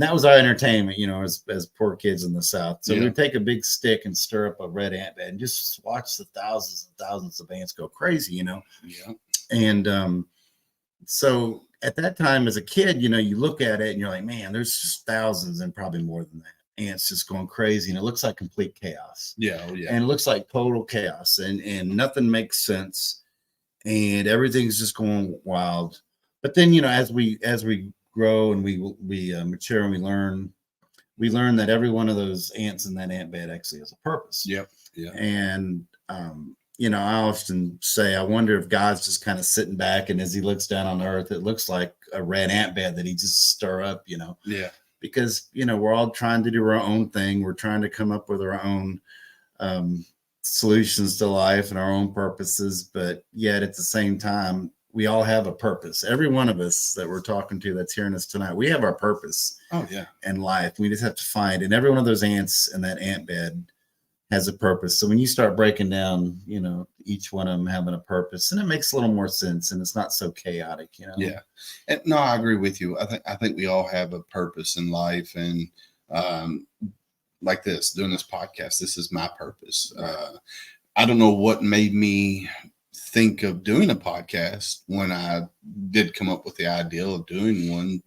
S3: that was our entertainment, you know, as poor kids in the South. So we'd take a big stick and stir up a red ant bed and just watch the thousands and thousands of ants go crazy, you know.
S1: Yeah.
S3: And so at that time as a kid, you know, you look at it and you're like, man, there's just thousands and probably more than that ants just going crazy, and it looks like complete chaos.
S1: Yeah. Oh, yeah.
S3: And it looks like total chaos, and nothing makes sense, and everything's just going wild. But then, you know, as we grow and we mature and we learn that every one of those ants in that ant bed actually has a purpose.
S1: Yep. Yeah.
S3: And you know, I often say, I wonder if God's just kind of sitting back, and as he looks down on earth, it looks like a red ant bed that he just stir up, you know.
S1: Yeah.
S3: Because, you know, we're all trying to do our own thing. We're trying to come up with our own solutions to life and our own purposes. But yet at the same time, we all have a purpose. Every one of us that we're talking to that's hearing us tonight, we have our purpose.
S1: Oh, yeah.
S3: In life. We just have to find, and every one of those ants in that ant bed has a purpose. So when you start breaking down, you know, each one of them having a purpose, and it makes a little more sense, and it's not so chaotic, you know.
S1: Yeah. And no, I agree with you. I think we all have a purpose in life, and like doing this podcast, this is my purpose. I don't know what made me think of doing a podcast when I did come up with the idea of doing one,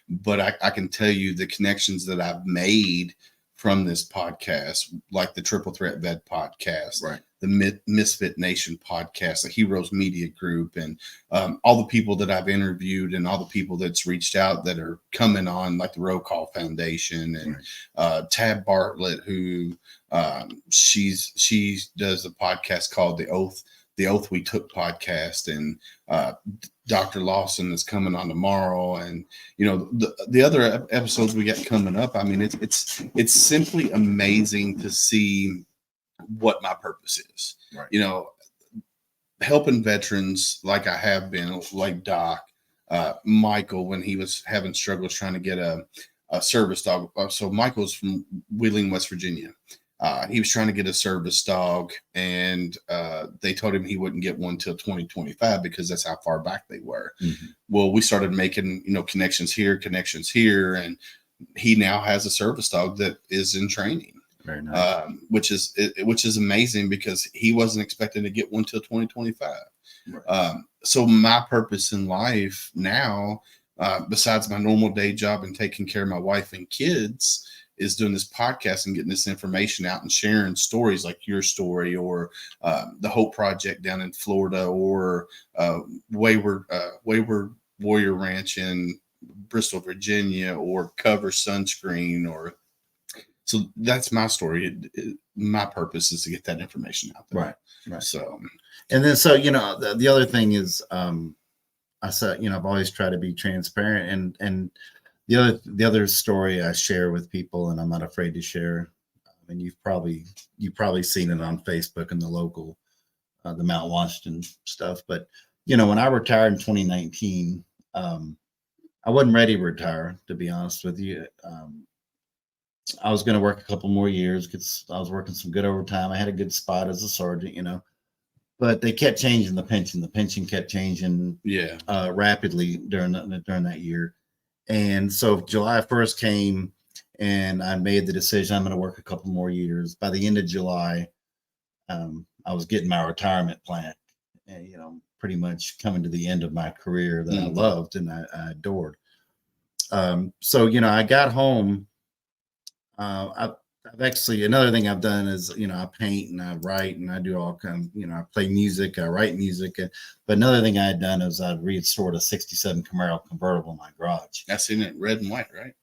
S1: but I can tell you the connections that I've made from this podcast, like the Triple Threat Vet podcast,
S3: Right.
S1: the Misfit Nation podcast, the Heroes Media Group, and all the people that I've interviewed and all the people that's reached out that are coming on, like the Roll Call Foundation and Tab Bartlett, who she does a podcast called The Oath We Took podcast, and Dr. Lawson is coming on tomorrow, and you know the other episodes we got coming up. I mean, it's simply amazing to see what my purpose is.
S3: Right.
S1: You know, helping veterans like I have been, like Doc, Michael, when he was having struggles trying to get a service dog. So Michael's from Wheeling, West Virginia. He was trying to get a service dog, and they told him he wouldn't get one till 2025 because that's how far back they were.
S3: Mm-hmm.
S1: Well, we started making, you know, connections here, and he now has a service dog that is in training.
S3: Very nice.
S1: Which is amazing because he wasn't expecting to get one till 2025. Right. So my purpose in life now, besides my normal day job and taking care of my wife and kids, is doing this podcast and getting this information out and sharing stories like your story, or the Hope Project down in Florida, or Wayward Warrior Ranch in Bristol, Virginia, or Cover Sunscreen, or so that's my story. My purpose is to get that information out there.
S3: Right.
S1: So,
S3: and then, so, you know, the other thing is, I said, you know, I've always tried to be transparent, and the other story I share with people, and I'm not afraid to share, and you've probably seen it on Facebook and the local, the Mount Washington stuff. But, you know, when I retired in 2019, I wasn't ready to retire, to be honest with you. I was going to work a couple more years because I was working some good overtime. I had a good spot as a sergeant, you know, but they kept changing the pension. The pension kept changing rapidly during that year. And so July 1st came, and I made the decision I'm going to work a couple more years. By the end of July, I was getting my retirement plan, and, you know, pretty much coming to the end of my career that I loved and I adored. So, you know, I got home. I've actually, another thing I've done is, you know, I paint and I write and I do all kinds, you know, I play music, I write music. But another thing I had done is I'd restored a 67 Camaro convertible in my garage.
S1: I've seen it red and white, right?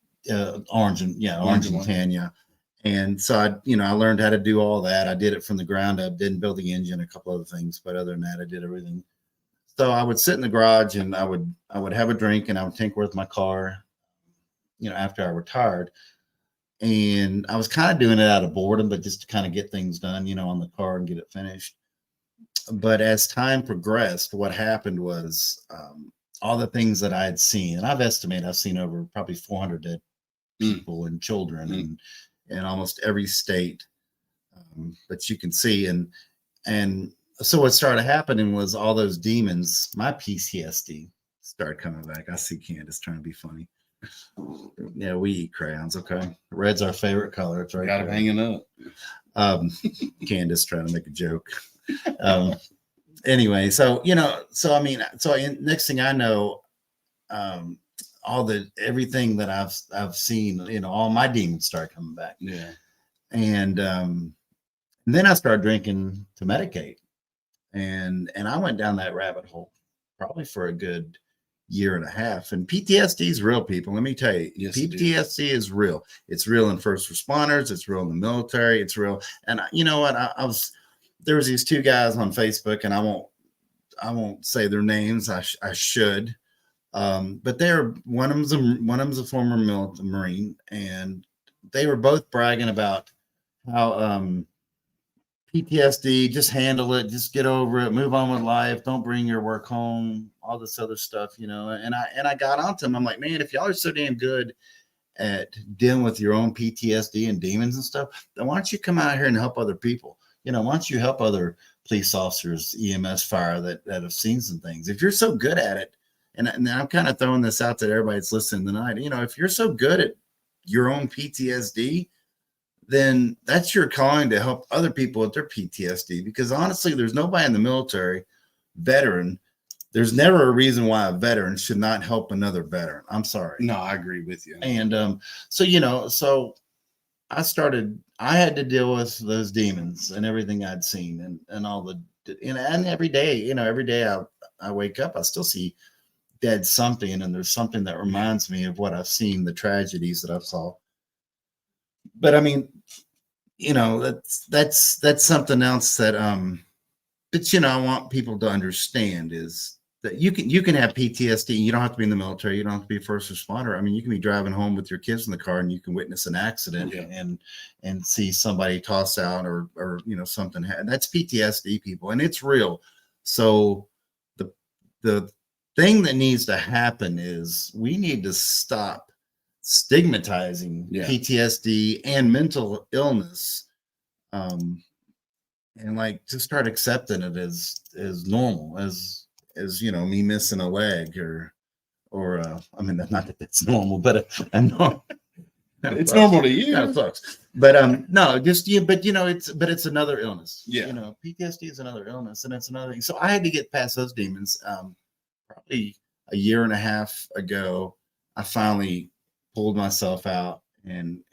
S3: Orange and tan, yeah. And so I learned how to do all that. I did it from the ground up, didn't build the engine, a couple other things, but other than that, I did everything. So I would sit in the garage and I would have a drink and I would tinker with my car, after I retired. And I was kind of doing it out of boredom, but just to kind of get things done, on the car and get it finished. But as time progressed, what happened was all the things that I had seen, and I've seen over probably 400 dead people and children in almost every state that you can see. And so what started happening was all those demons, my PTSD started coming back. I see Candace trying to be funny. Yeah, we eat crayons. Okay, red's our favorite color. It's right.
S1: Got them hanging up.
S3: Candace trying to make a joke. Anyway, next thing I know, everything that I've seen, all my demons start coming back.
S1: Yeah,
S3: and then I started drinking to medicate, and I went down that rabbit hole probably for a good year and a half. And PTSD is real, people. Let me tell you,
S1: yes,
S3: PTSD is real. It's real in first responders. It's real in the military. It's real. And you know what? There was these two guys on Facebook, and I won't say their names. I should, but one of them's a former Marine, and they were both bragging about how PTSD, just handle it, just get over it, move on with life, don't bring your work home, all this other stuff, and I got onto them. I'm like, man, if y'all are so damn good at dealing with your own PTSD and demons and stuff, then why don't you come out here and help other people? Why don't you help other police officers, EMS, fire that have seen some things? If you're so good at it, and I'm kind of throwing this out to everybody that's listening tonight, if you're so good at your own PTSD, then that's your calling to help other people with their PTSD. Because honestly, there's nobody in the military, veteran. There's never a reason why a veteran should not help another veteran. I'm sorry.
S1: No, I agree with you.
S3: And so I had to deal with those demons and everything I'd seen and all and every day, every day I wake up, I still see dead something, and there's something that reminds me of what I've seen, the tragedies that I've saw. But I mean, that's something else that I want people to understand is that you can have PTSD. You don't have to be in the military. You don't have to be a first responder. I mean, you can be driving home with your kids in the car and you can witness an accident and see somebody tossed out or something. That's PTSD, people, and it's real. So the thing that needs to happen is we need to stop stigmatizing PTSD and mental illness, and just start accepting it as normal, as me missing a leg or I mean, not that it's normal, but
S1: it's normal to you.
S3: Kind of sucks. But no, just but it's another illness.
S1: Yeah.
S3: PTSD is another illness, and it's another thing. So I had to get past those demons. Probably a year and a half ago, I finally pulled myself out and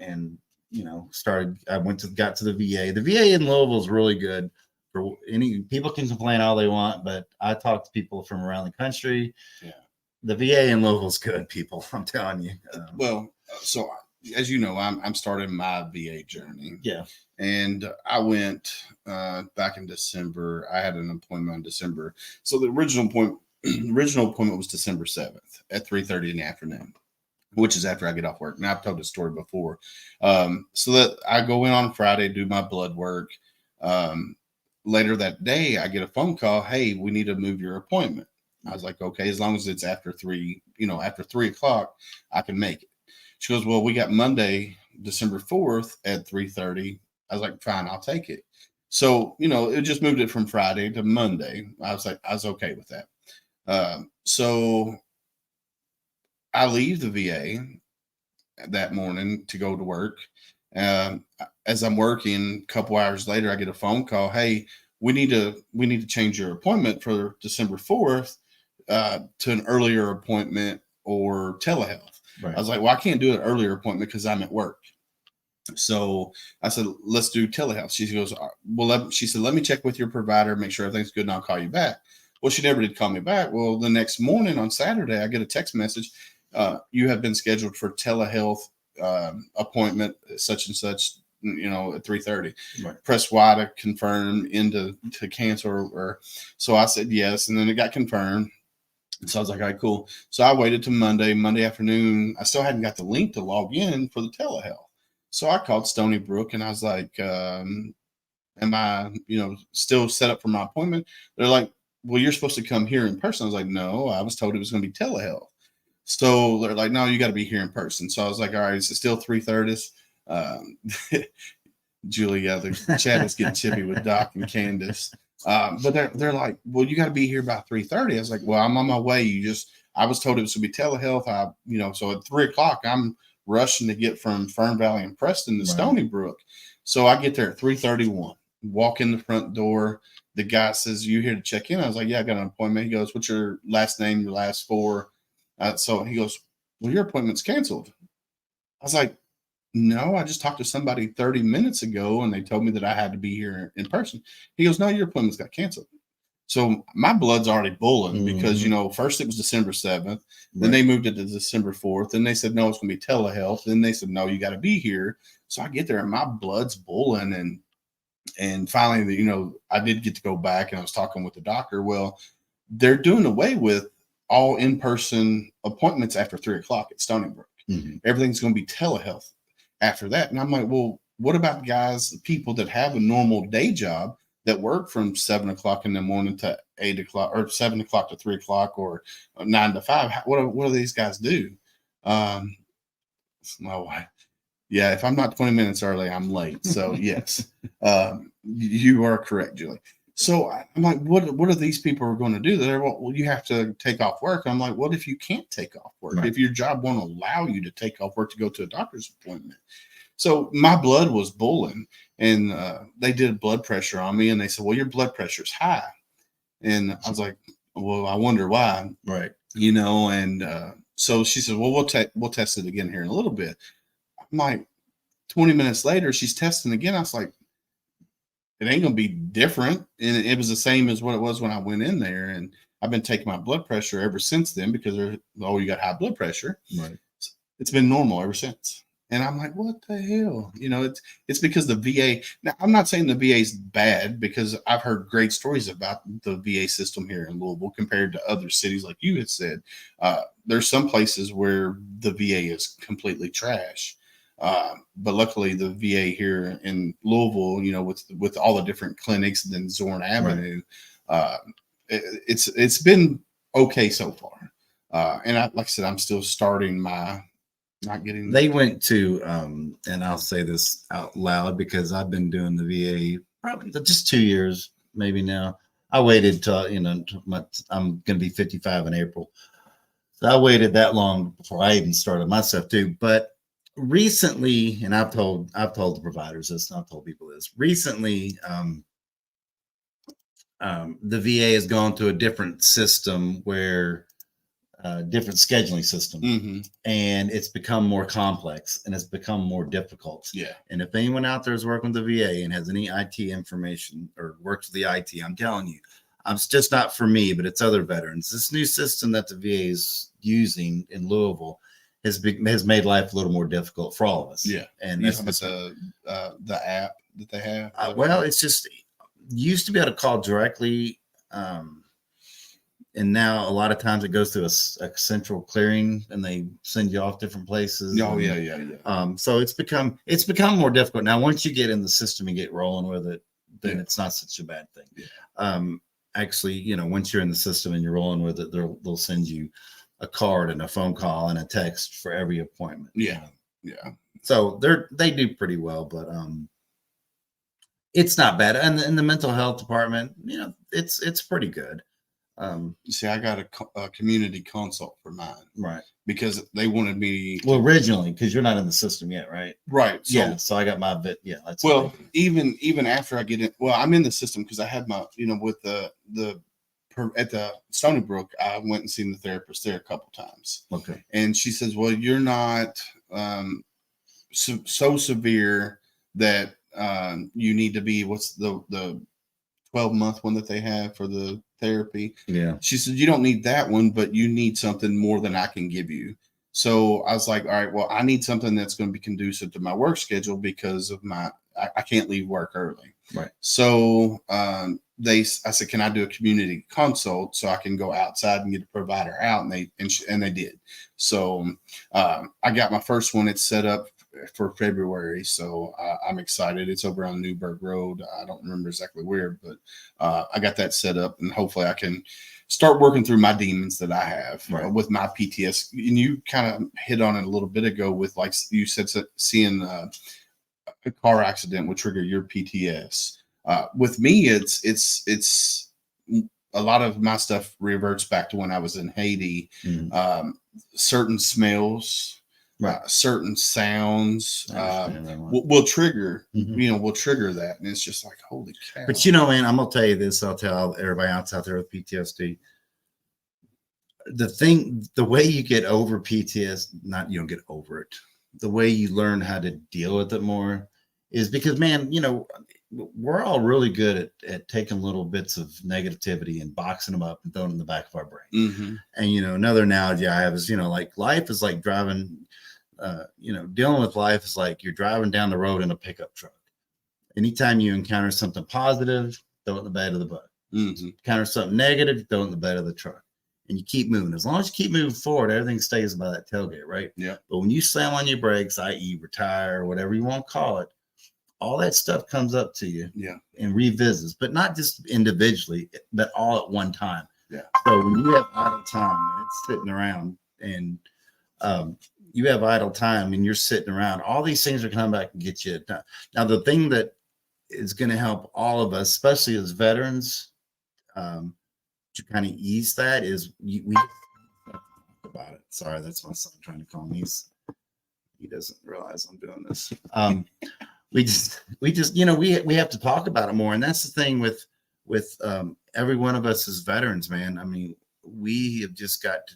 S3: got to the VA. The VA in Louisville is really good. For any people can complain all they want, but I talk to people from around the country.
S1: Yeah,
S3: the VA in Louisville is good, people. I'm telling you.
S1: So as you know, I'm starting my VA journey.
S3: Yeah,
S1: and I went back in December. I had an appointment in December. So the original appointment was December 7th at 3:30 in the afternoon, which is after I get off work. Now, I've told this story before. So that I go in on Friday, do my blood work. Later that day, I get a phone call. Hey, we need to move your appointment. I was like, okay, as long as it's after 3 o'clock, I can make it. She goes, well, we got Monday, December 4th at 3:30. I was like, fine, I'll take it. So, it just moved it from Friday to Monday. I was okay with that. So I leave the VA that morning to go to work. As I'm working, a couple hours later, I get a phone call. Hey, we need to change your appointment for December 4th to an earlier appointment or telehealth.
S3: Right.
S1: I was like, well, I can't do an earlier appointment because I'm at work. So I said, let's do telehealth. She goes, well, she said, let me check with your provider, make sure everything's good, and I'll call you back. Well, she never did call me back. Well, the next morning on Saturday, I get a text message. You have been scheduled for telehealth appointment, such and such at 3:30.
S3: Right.
S1: Press Y to confirm, to cancel, or so I said yes, and then it got confirmed. So I was like, all right, cool. So I waited till Monday afternoon. I still hadn't got the link to log in for the telehealth. So I called Stony Brook and I was like, am I, still set up for my appointment? They're like, well, you're supposed to come here in person. I was like, no, I was told it was going to be telehealth. So they're like, no, you got to be here in person. So I was like, all right, is it still 3:30? Julie, the chat is getting chippy with Doc and Candace. But they're like, well, you got to be here by 3:30. I was like, well, I'm on my way. I was told it was going to be telehealth. So at 3:00, I'm rushing to get from Fern Valley and Preston to
S3: Right.
S1: Stony Brook. So I get there at 3:31, walk in the front door. The guy says, you here to check in? I was like, yeah, I got an appointment. He goes, what's your last name, your last four? So he goes, well, your appointment's canceled. I was like, no, I just talked to somebody 30 minutes ago and they told me that I had to be here in person. He goes, no, your appointment's got canceled. So my blood's already boiling because, first it was December 7th. Then they moved it to December 4th. Then they said, no, it's going to be telehealth. Then they said, no, you got to be here. So I get there and my blood's boiling. And finally, I did get to go back and I was talking with the doctor. Well, they're doing away with all in-person appointments after 3:00 at Stony Brook.
S3: Mm-hmm.
S1: Everything's going to be telehealth after that. And I'm like, well, what about the people that have a normal day job that work from 7:00 in the morning to 8:00 or 7:00 to 3:00 or 9 to 5? What do these guys do? My wife. Yeah, if I'm not 20 minutes early, I'm late. So yes, you are correct, Julie. So I'm like, what are these people going to do? They're, well, you have to take off work. I'm like, what if you can't take off work?
S3: Right.
S1: If your job won't allow you to take off work to go to a doctor's appointment? So my blood was boiling, and they did blood pressure on me, and they said, well, your blood pressure's high. And I was like, well, I wonder why.
S3: Right.
S1: And so she said, well, we'll test it again here in a little bit. I'm like, 20 minutes later, she's testing again. I was like, it ain't going to be different. And it was the same as what it was when I went in there. And I've been taking my blood pressure ever since then because you got high blood pressure.
S3: Right.
S1: It's been normal ever since. And I'm like, what the hell? It's because the VA. Now, I'm not saying the VA is bad because I've heard great stories about the VA system here in Louisville compared to other cities, like you had said. There's some places where the VA is completely trash. But luckily the VA here in Louisville, with all the different clinics and then Zorn Avenue, it's been okay so far. And like I said, I'm still starting my not getting.
S3: They went to, and I'll say this out loud because I've been doing the VA probably just 2 years, maybe now. I waited till, I'm going to be 55 in April. So I waited that long before I even started my stuff too. But recently, and I've told the providers this, and I've told people this recently, the VA has gone to a different system where different scheduling system, and it's become more complex and it's become more difficult.
S1: Yeah.
S3: And if anyone out there is working with the VA and has any IT information or works with the IT, I'm telling you, it's just not for me, but it's other veterans. This new system that the VA is using in Louisville has made life a little more difficult for all of us.
S1: Yeah.
S3: And
S1: You
S3: that's
S1: talking about the app that they have?
S3: well, it's just you used to be able to call directly, and now a lot of times it goes through a central clearing, and they send you off different places.
S1: Oh,
S3: and,
S1: yeah.
S3: So it's become more difficult now. Once you get in the system and get rolling with it, then it's not such a bad thing.
S1: Yeah.
S3: Actually, once you're in the system and you're rolling with it, they'll send you a card and a phone call and a text for every appointment.
S1: Yeah.
S3: So they do pretty well, but it's not bad. And in the mental health department, it's pretty good.
S1: See, I got a community consult for mine,
S3: Right?
S1: because they wanted me.
S3: Well, originally, because you're not in the system yet, right?
S1: Right. So,
S3: Yeah. So I got my bit. Yeah. That's
S1: well, even after I get in, I'm in the system because I had my, with the at the Stony Brook, I went and seen the therapist there a couple times.
S3: okay.
S1: And she says, well, you're not so severe that you need to be, what's the 12-month one that they have for the therapy.
S3: Yeah.
S1: She said, you don't need that one, but you need something more than I can give you. So I was like, all right, well, I need something that's going to be conducive to my work schedule because of I can't leave work early.
S3: Right.
S1: So I said, can I do a community consult so I can go outside and get a provider out? And they did. So I got my first one. It's set up for February. So I'm excited. It's over on Newburgh Road. I don't remember exactly where, but I got that set up, and hopefully I can start working through my demons that I have with my PTS. And you kind of hit on it a little bit ago with, like you said, seeing a car accident would trigger your PTS. With me, it's a lot of my stuff reverts back to when I was in Haiti. Certain smells, certain sounds will trigger, will trigger that. And it's just like, holy cow.
S3: But man, I'm going to tell you this. I'll tell everybody else out there with PTSD. The way you get over PTSD, you don't get over it. The way you learn how to deal with it more is because, man, we're all really good at taking little bits of negativity and boxing them up and throwing them in the back of our brain. And, another analogy I have is, like life is like driving, dealing with life is like you're driving down the road in a pickup truck. Anytime you encounter something positive, throw it in the bed of the boat. Encounter something negative, throw it in the bed of the truck. And you keep moving. As long as you keep moving forward, everything stays by that tailgate, right?
S1: Yeah. But
S3: when you slam on your brakes, i.e. retire, whatever you want to call it, all that stuff comes up to you and revisits, but not just individually, but all at one time.
S1: Yeah. So
S3: when you have idle time and it's sitting around and you have idle time and you're sitting around, all these things are coming back and get you done. Now, the thing that is going to help all of us, especially as veterans, to kind of ease that is we about it. Sorry, that's my son trying to call me. He doesn't realize I'm doing this. We just we have to talk about it more, and that's the thing with every one of us as veterans, man. I mean, we have just got to,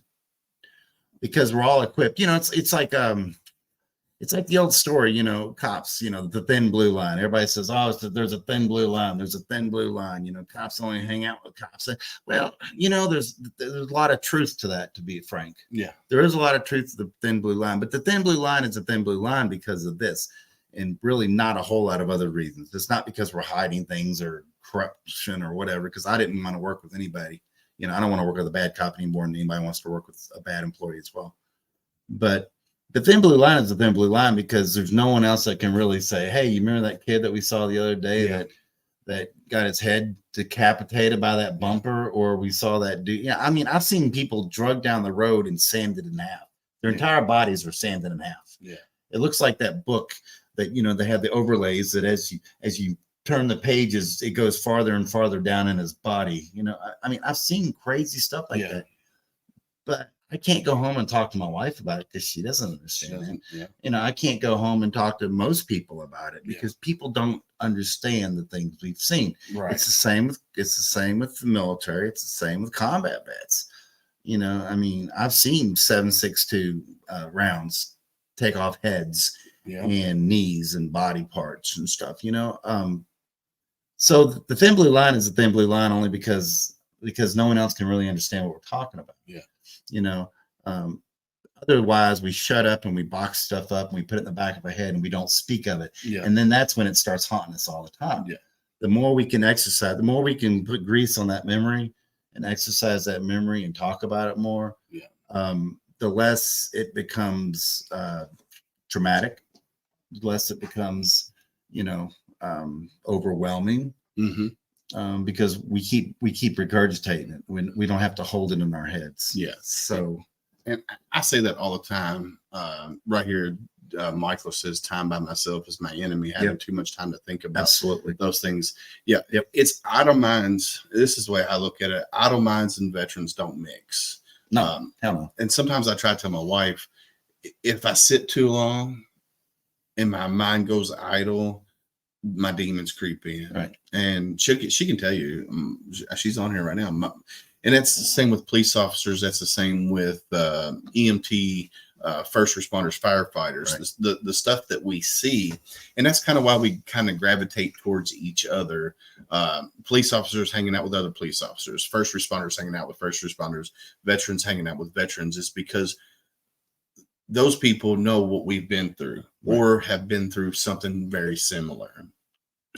S3: because we're all equipped. It's like the old story, cops, the thin blue line. Everybody says, oh, there's a thin blue line. There's a thin blue line. Cops only hang out with cops. Well, there's a lot of truth to that, to be frank.
S1: Yeah.
S3: There is a lot of truth to the thin blue line, but the thin blue line is a thin blue line because of this, and really not a whole lot of other reasons. It's not because we're hiding things or corruption or whatever, because I didn't want to work with anybody. I don't want to work with a bad cop anymore than anybody wants to work with a bad employee as well. But the thin blue line is the thin blue line because there's no one else that can really say, hey, you remember that kid that we saw the other day that got his head decapitated by that bumper, or we saw that dude. I mean, I've seen people drug down the road and sanded in half. Their entire bodies are sanded in half. Yeah. It looks like that book that, they have the overlays that as you turn the pages, it goes farther and farther down in his body. I mean, I've seen crazy stuff like that, but I can't go home and talk to my wife about it because she doesn't understand it. Yeah. I can't go home and talk to most people about it because people don't understand the things we've seen.
S1: Right.
S3: It's the same with the military. It's the same with combat vets. I mean, I've seen 7.62 rounds take off heads and knees and body parts and stuff. So the thin blue line is the thin blue line only because no one else can really understand what we're talking about. Yeah. Otherwise we shut up and we box stuff up and we put it in the back of our head and we don't speak of it. Yeah. And then that's when it starts haunting us all the time. Yeah. The more we can exercise, the more we can put grease on that memory and exercise that memory and talk about it more. Yeah. The less it becomes traumatic, the less it becomes, overwhelming. Mm-hmm. Because we keep regurgitating it when we don't have to hold it in our heads.
S1: Yes.
S3: So,
S1: and I say that all the time. Right here, Michael says, "Time by myself is my enemy." Having too much time to think about those things. Yeah. Yep. It's idle minds. This is the way I look at it. Idle minds and veterans don't mix.
S3: No, hell no.
S1: And sometimes I try to tell my wife, if I sit too long and my mind goes idle, my demons creep in. Right. And she can tell you, she's on here right now. And that's the same with police officers. That's the same with EMT, first responders, firefighters, right. the stuff that we see. And that's kind of why we kind of gravitate towards each other. Police officers hanging out with other police officers, first responders hanging out with first responders, veterans hanging out with veterans, is because those people know what we've been through or have been through something very similar.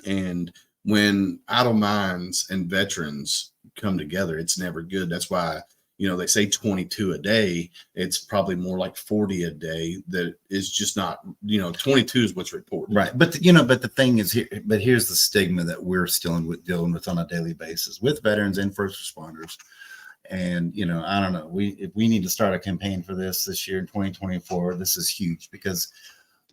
S1: And when idle minds and veterans come together, it's never good. That's why, they say 22 a day. It's probably more like 40 a day. That is just not, 22 is what's reported.
S3: Right. But, but the thing is here, but here's the stigma that we're still dealing with on a daily basis with veterans and first responders. And, I don't know, if we need to start a campaign for this year in 2024, this is huge because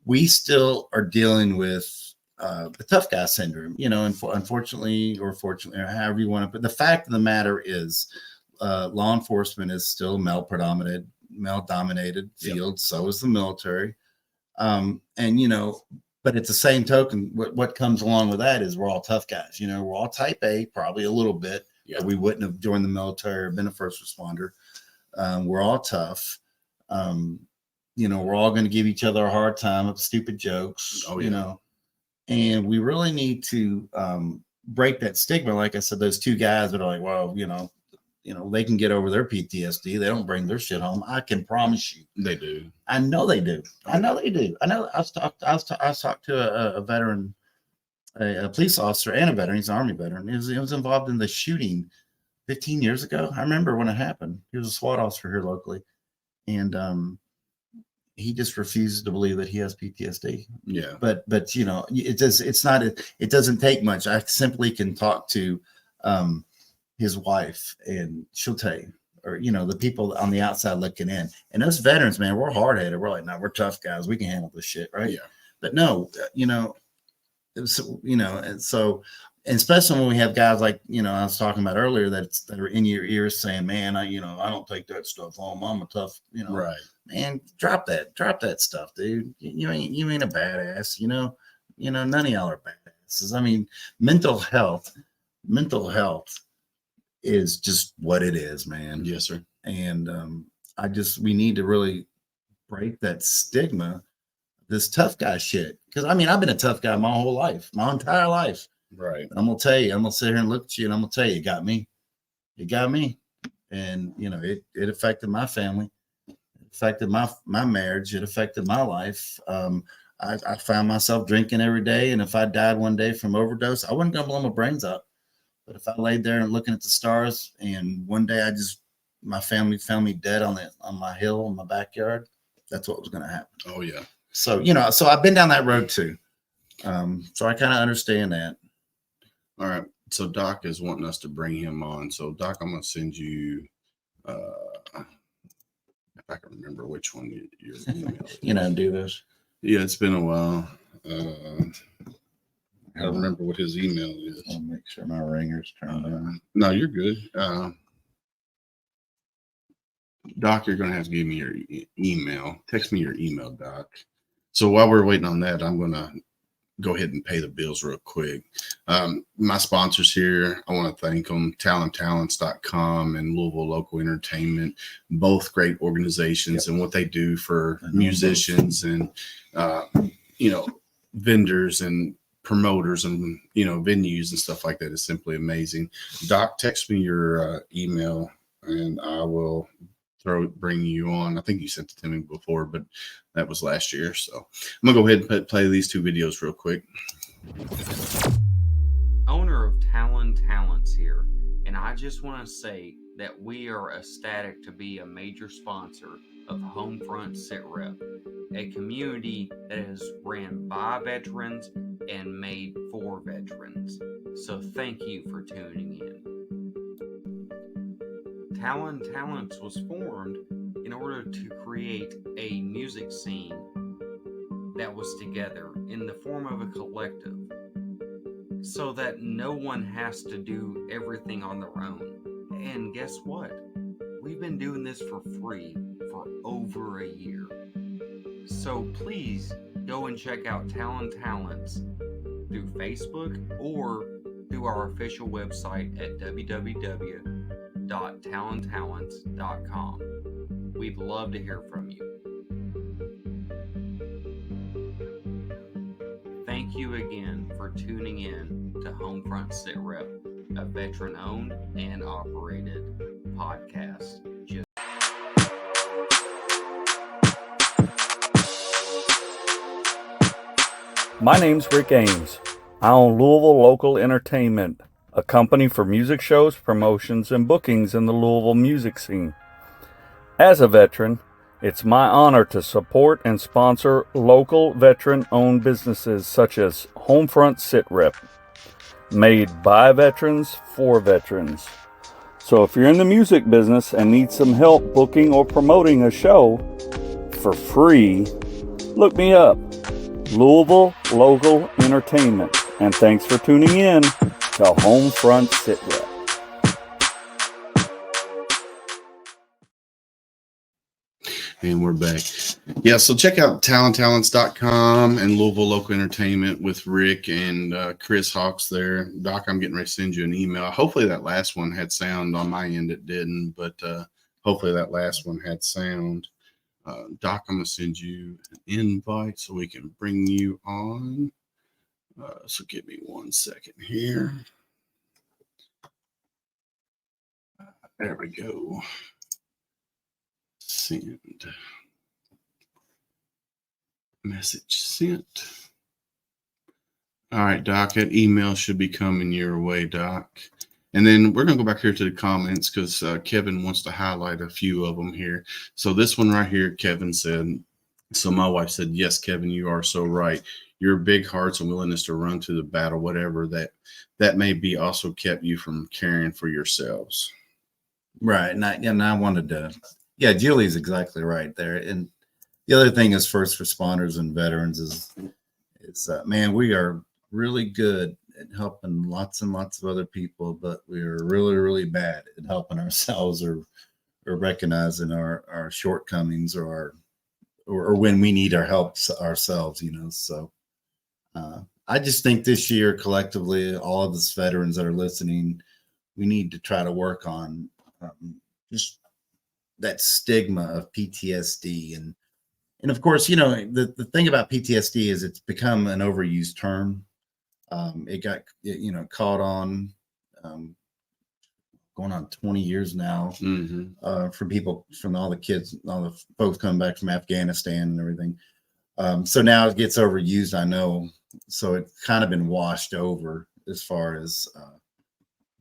S3: we still are dealing with the tough guy syndrome, and unfortunately or fortunately, or however you want to put. The fact of the matter is, law enforcement is still male dominated field. Yep. So is the military. And, but at the same token, what comes along with that is we're all tough guys. We're all type A, probably a little bit. Yeah. We wouldn't have joined the military or been a first responder. We're all tough. We're all going to give each other a hard time of stupid jokes, and we really need to break that stigma. Like I said, those two guys that are like, well, they can get over their PTSD. They don't bring their shit home. I can promise you.
S1: They do.
S3: I know they do. I know I was talked to a veteran, a police officer and a veteran. He's an Army veteran. He was involved in the shooting 15 years ago. I remember when it happened. He was a SWAT officer here locally. And he just refuses to believe that he has PTSD.
S1: Yeah.
S3: But it doesn't take much. I simply can talk to his wife and she'll tell you, or, the people on the outside looking in. And those veterans, man, we're hard-headed. We're like, no, we're tough guys. We can handle this shit. Right.
S1: Yeah.
S3: But no, and so, and especially when we have guys like, I was talking about earlier that are in your ears saying, man, I don't take that stuff home. I'm a tough,
S1: right.
S3: Man, drop that stuff, dude. You ain't a badass, none of y'all are badasses. I mean, mental health is just what it is, man.
S1: Yes, sir.
S3: And we need to really break that stigma, this tough guy shit. Because I've been a tough guy my whole life, my entire life.
S1: Right.
S3: I'm gonna tell you, I'm gonna sit here and look at you and I'm gonna tell you, it got me. And it affected my family, it affected my marriage, it affected my life. I found myself drinking every day, and if I died one day from overdose, I wasn't gonna blow my brains up. But if I laid there and looking at the stars, and one day my family found me dead on my hill in my backyard, that's what was gonna happen.
S1: Oh yeah.
S3: So so I've been down that road too. So I kind of understand that.
S1: All right. So Doc is wanting us to bring him on. So Doc, I'm going to send you, if I can remember which one your email.
S3: Do this.
S1: Yeah, it's been a while. I don't remember what his email is.
S3: I'll make sure my ringer's turned on.
S1: No, you're good. Doc, you're going to have to give me your email. Text me your email, Doc. So while we're waiting on that, I'm going to go ahead and pay the bills real quick. My sponsors here, I want to thank them, talenttalents.com and Louisville Local Entertainment, both great organizations. Yep. And what they do for musicians and, vendors and promoters and, venues and stuff like that is simply amazing. Doc, text me your email and I will bring you on. I think you sent it to me before, but that was last year. So I'm gonna go ahead and play these two videos real quick.
S4: Owner of Talon Talents here, and I just want to say that we are ecstatic to be a major sponsor of Homefront SitRep, a community that is ran by veterans and made for veterans. So thank you for tuning in. Talon Talents was formed in order to create a music scene that was together in the form of a collective, so that no one has to do everything on their own. And guess what? We've been doing this for free for over a year. So please go and check out Talon Talents through Facebook or through our official website at www.talontalents.com. We'd love to hear from you. Thank you again for tuning in to Homefront SitRep, a veteran-owned and operated podcast.
S5: My name's Rick Ames. I own Louisville Local Entertainment, a company for music shows, promotions, and bookings in the Louisville music scene. As a veteran, it's my honor to support and sponsor local veteran-owned businesses such as Homefront Sit Rep, made by veterans for veterans. So if you're in the music business and need some help booking or promoting a show for free, look me up. Louisville Local Entertainment. And thanks for tuning in to Homefront Sit Rep.
S1: And we're back. Yeah, so check out talenttalents.com and Louisville Local Entertainment with Rick and Chris Hawks there. Doc, I'm getting ready to send you an email. Hopefully that last one had sound. On my end it didn't, but hopefully that last one had sound. Doc, I'm going to send you an invite so we can bring you on. So give me 1 second here. There we go. Send. Message sent. All right, Doc, that email should be coming your way, Doc. And then we're going to go back here to the comments because Kevin wants to highlight a few of them here. So this one right here, Kevin said, so my wife said, yes, Kevin, you are so right. Your big hearts and willingness to run to the battle, whatever that may be, also kept you from caring for yourselves.
S3: Right. And I wanted to, yeah, Julie's exactly right there. And the other thing is first responders and veterans is man, we are really good at helping lots and lots of other people, but we are really, really bad at helping ourselves or recognizing our shortcomings or when we need our help ourselves, So I just think this year, collectively, all of us veterans that are listening, we need to try to work on just that stigma of PTSD. And of course, the thing about PTSD is it's become an overused term. It got, caught on going on 20 years now from people, from all the kids, all the folks coming back from Afghanistan and everything. So now it gets overused, I know. So it's kind of been washed over as far as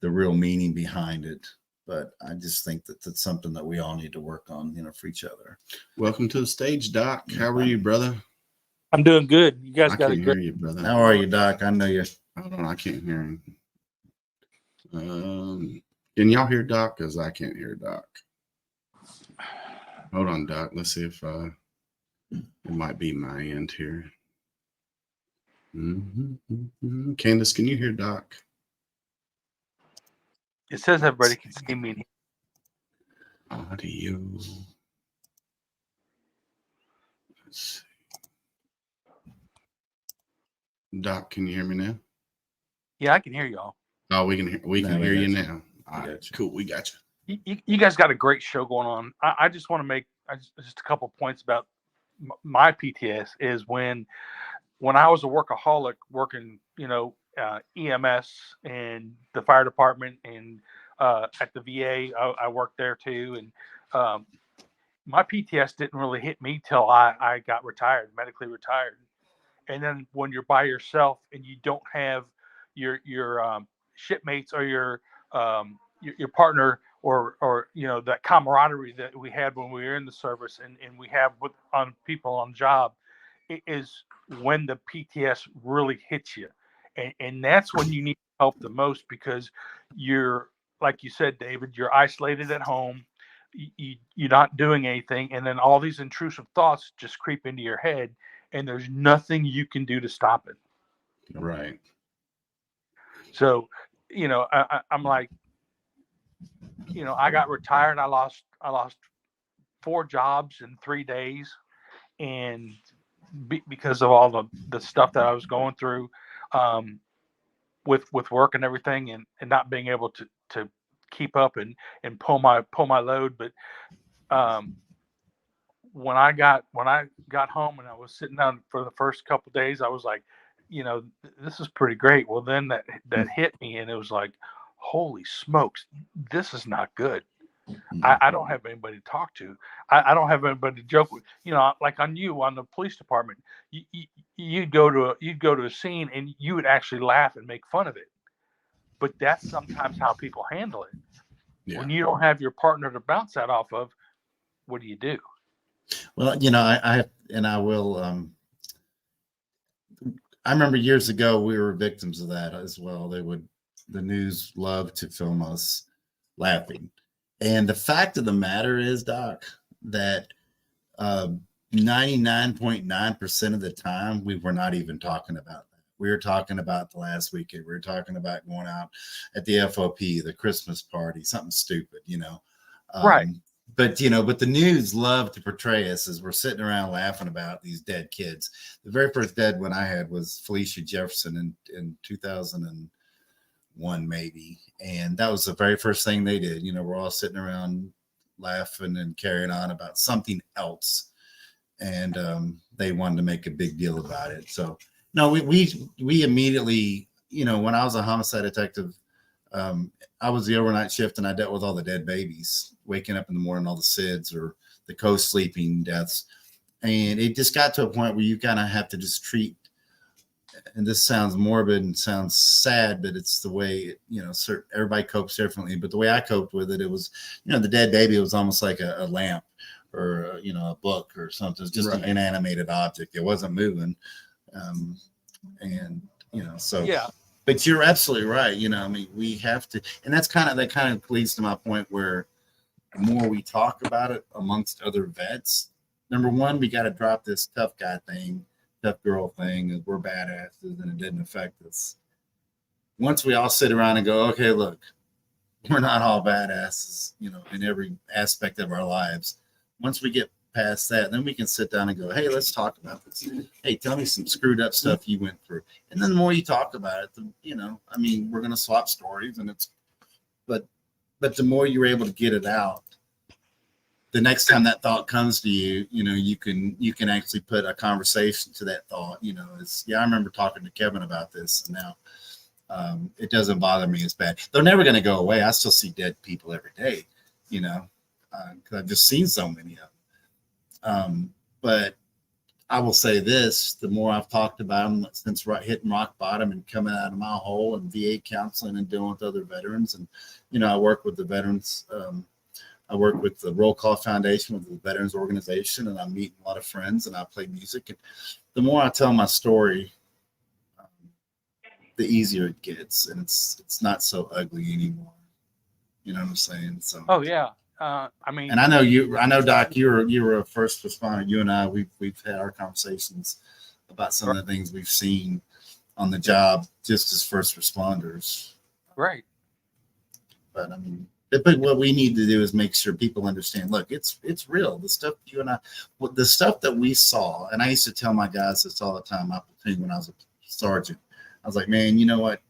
S3: the real meaning behind it. But I just think that that's something that we all need to work on, for each other.
S1: Welcome to the stage, Doc. How are you, brother?
S6: I'm doing good. You guys
S1: I
S6: got
S1: can't
S6: a
S1: hear
S6: good.
S1: you, brother.
S3: How are you, Doc? I know you.
S1: Hold on, I can't hear him. Can y'all hear Doc? Because I can't hear Doc. Hold on, Doc. Let's see if it might be my end here. Candace, can you hear Doc?
S6: It says everybody can see me.
S1: Audio. Let's see. Doc, can you hear me now?
S6: Yeah, I can hear y'all.
S1: Oh, we can hear you now. All right,
S3: Gotcha.
S1: cool. We got you.
S6: You guys got a great show going on. I just want to make just a couple points about my PTS. Is when I was a workaholic working, EMS and the fire department and at the VA, I worked there too. And my PTS didn't really hit me till I got retired, medically retired. And then when you're by yourself and you don't have your shipmates or your partner or that camaraderie that we had when we were in the service and we have on people on job, it is when the PTS really hits you. And that's when you need help the most, because you're, like you said, David, you're isolated at home. You're not doing anything. And then all these intrusive thoughts just creep into your head, and there's nothing you can do to stop it.
S1: Right.
S6: So, I'm like, I got retired. I lost 4 jobs in 3 days. And because of all the stuff that I was going through with work and everything, and not being able to keep up and pull my load. But when I got home and I was sitting down for the first couple of days, I was like, this is pretty great. Well, then that hit me, and it was like, holy smokes, this is not good. I don't have anybody to talk to. I don't have anybody to joke with. You know, like on the police department, you'd go to a scene and you would actually laugh and make fun of it. But that's sometimes how people handle it.
S1: Yeah.
S6: When you don't have your partner to bounce that off of, what do you do?
S3: Well, you know, I will. I remember years ago we were victims of that as well. The news loved to film us laughing, and the fact of the matter is, Doc, that 99.9% of the time we were not even talking about that. We were talking about the last weekend. We were talking about going out at the FOP, the Christmas party, something stupid, you know.
S6: Right.
S3: But you know, but the news loved to portray us as we're sitting around laughing about these dead kids. The very first dead one I had was Felicia Jefferson in 2001, maybe, and that was the very first thing they did. You know, we're all sitting around laughing and carrying on about something else, and they wanted to make a big deal about it. So no, we immediately, you know, when I was a homicide detective, I was the overnight shift and I dealt with all the dead babies waking up in the morning, all the SIDS or the co-sleeping deaths. And it just got to a point where you kind of have to just treat, and this sounds morbid and sounds sad, but it's the way, you know, everybody copes differently. But the way I coped with it, it was, you know, the dead baby was almost like a lamp or, you know, a book or something. It's just an inanimated object. It wasn't moving. And, you know, so.
S6: Yeah.
S3: But you're absolutely right. You know, I mean, we have to, and that kind of leads to my point where the more we talk about it amongst other vets, number one, we got to drop this tough guy thing, tough girl thing, and we're badasses and it didn't affect us. Once we all sit around and go, okay, look, we're not all badasses, you know, in every aspect of our lives. Once we get past that, then we can sit down and go, hey, let's talk about this. Hey, tell me some screwed up stuff you went through. And then the more you talk about it, you know, I mean, we're going to swap stories and but the more you're able to get it out, the next time that thought comes to you, you know, you can actually put a conversation to that thought. You know, I remember talking to Kevin about this, and now it doesn't bother me as bad. They're never going to go away. I still see dead people every day, you know, because I've just seen so many of them. But I will say this, the more I've talked about them since hitting rock bottom and coming out of my hole and VA counseling and dealing with other veterans. And, you know, I work with the veterans. I work with the Roll Call Foundation, with the Veterans Organization, and I meet a lot of friends and I play music. And the more I tell my story, the easier it gets. And it's not so ugly anymore. You know what I'm saying? So.
S6: Oh, yeah. I mean,
S3: and I know, Doc, you were a first responder. You and I, we've had our conversations about some of the things we've seen on the job just as first responders.
S6: Right.
S3: But I mean, but what we need to do is make sure people understand, look, it's real. The stuff you and I, the stuff that we saw, and I used to tell my guys this all the time, my platoon, when I was a sergeant, I was like, man, you know what?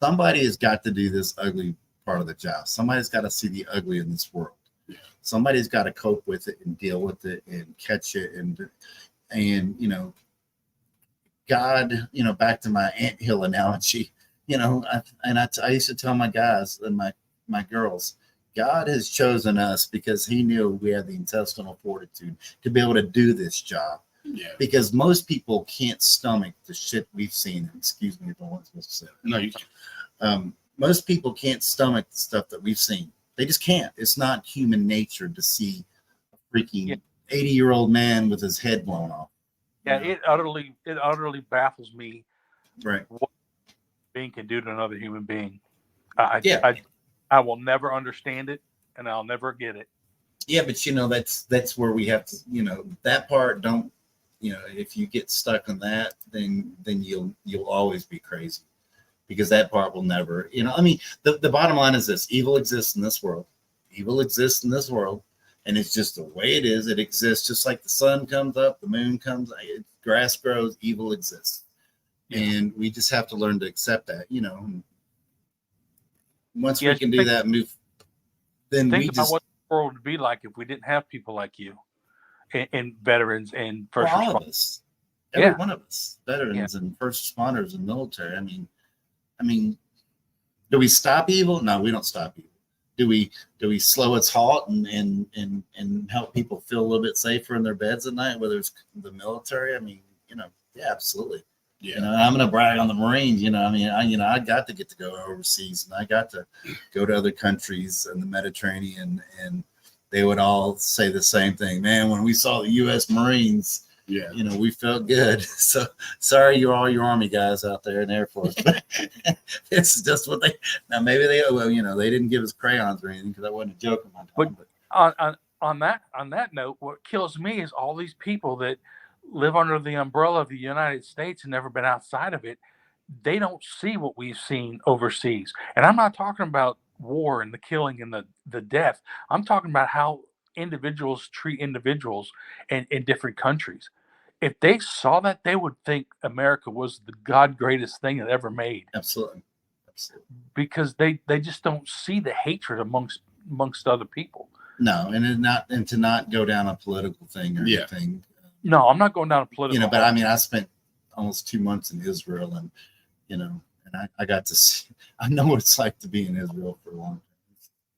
S3: Somebody has got to do this ugly part of the job. Somebody's got to see the ugly in this world. Somebody's got to cope with it and deal with it and catch it. And you know, God, you know, back to my anthill analogy, you know, I used to tell my guys and my girls, God has chosen us because he knew we had the intestinal fortitude to be able to do this job.
S1: Yeah.
S3: Because most people can't stomach the shit we've seen. Excuse me if I wasn't supposed to say that.
S1: No, you can't.
S3: Most people can't stomach the stuff that we've seen. They just can't. It's not human nature to see a freaking 80-year-old man with his head blown off.
S6: Yeah, it utterly baffles me.
S3: Right.
S6: What a being can do to another human being. I will never understand it, and I'll never get it.
S3: Yeah, but you know, that's where we have to, you know, that part don't, you know, if you get stuck on that, then you'll always be crazy. Because that part will never, you know, I mean, the bottom line is this: evil exists in this world. Evil exists in this world. And it's just the way it is. It exists just like the sun comes up, the moon comes, grass grows, evil exists. Yeah. And we just have to learn to accept that, you know. Once we can do that, move, then we just.
S6: What the world would be like if we didn't have people like you and veterans and first responders.
S3: All of us. Every one of us, veterans and first responders and military. I mean, do we stop evil? No, we don't stop evil. do we slow its halt and help people feel a little bit safer in their beds at night, whether it's the military? I mean, yeah, absolutely.
S1: Yeah.
S3: I'm going to brag on the Marines. I got to get to go overseas, and I got to go to other countries in the Mediterranean, and they would all say the same thing. Man, when we saw the U.S. Marines,
S1: Yeah.
S3: we felt good. So sorry, you're all your Army guys out there in the Air Force. But it's just what now maybe they didn't give us crayons or anything, because I wasn't joking my time. But
S6: On that note, what kills me is all these people that live under the umbrella of the United States and never been outside of it. They don't see what we've seen overseas. And I'm not talking about war and the killing and the death. I'm talking about how individuals treat individuals in different countries. If they saw that, they would think America was the god greatest thing that ever made.
S3: absolutely.
S6: Because they just don't see the hatred amongst other people.
S3: No, and to not go down a political thing or anything.
S6: No, I'm not going down a political.
S3: But I mean, I spent almost 2 months in Israel, and I got to see. I know what it's like to be in Israel for a long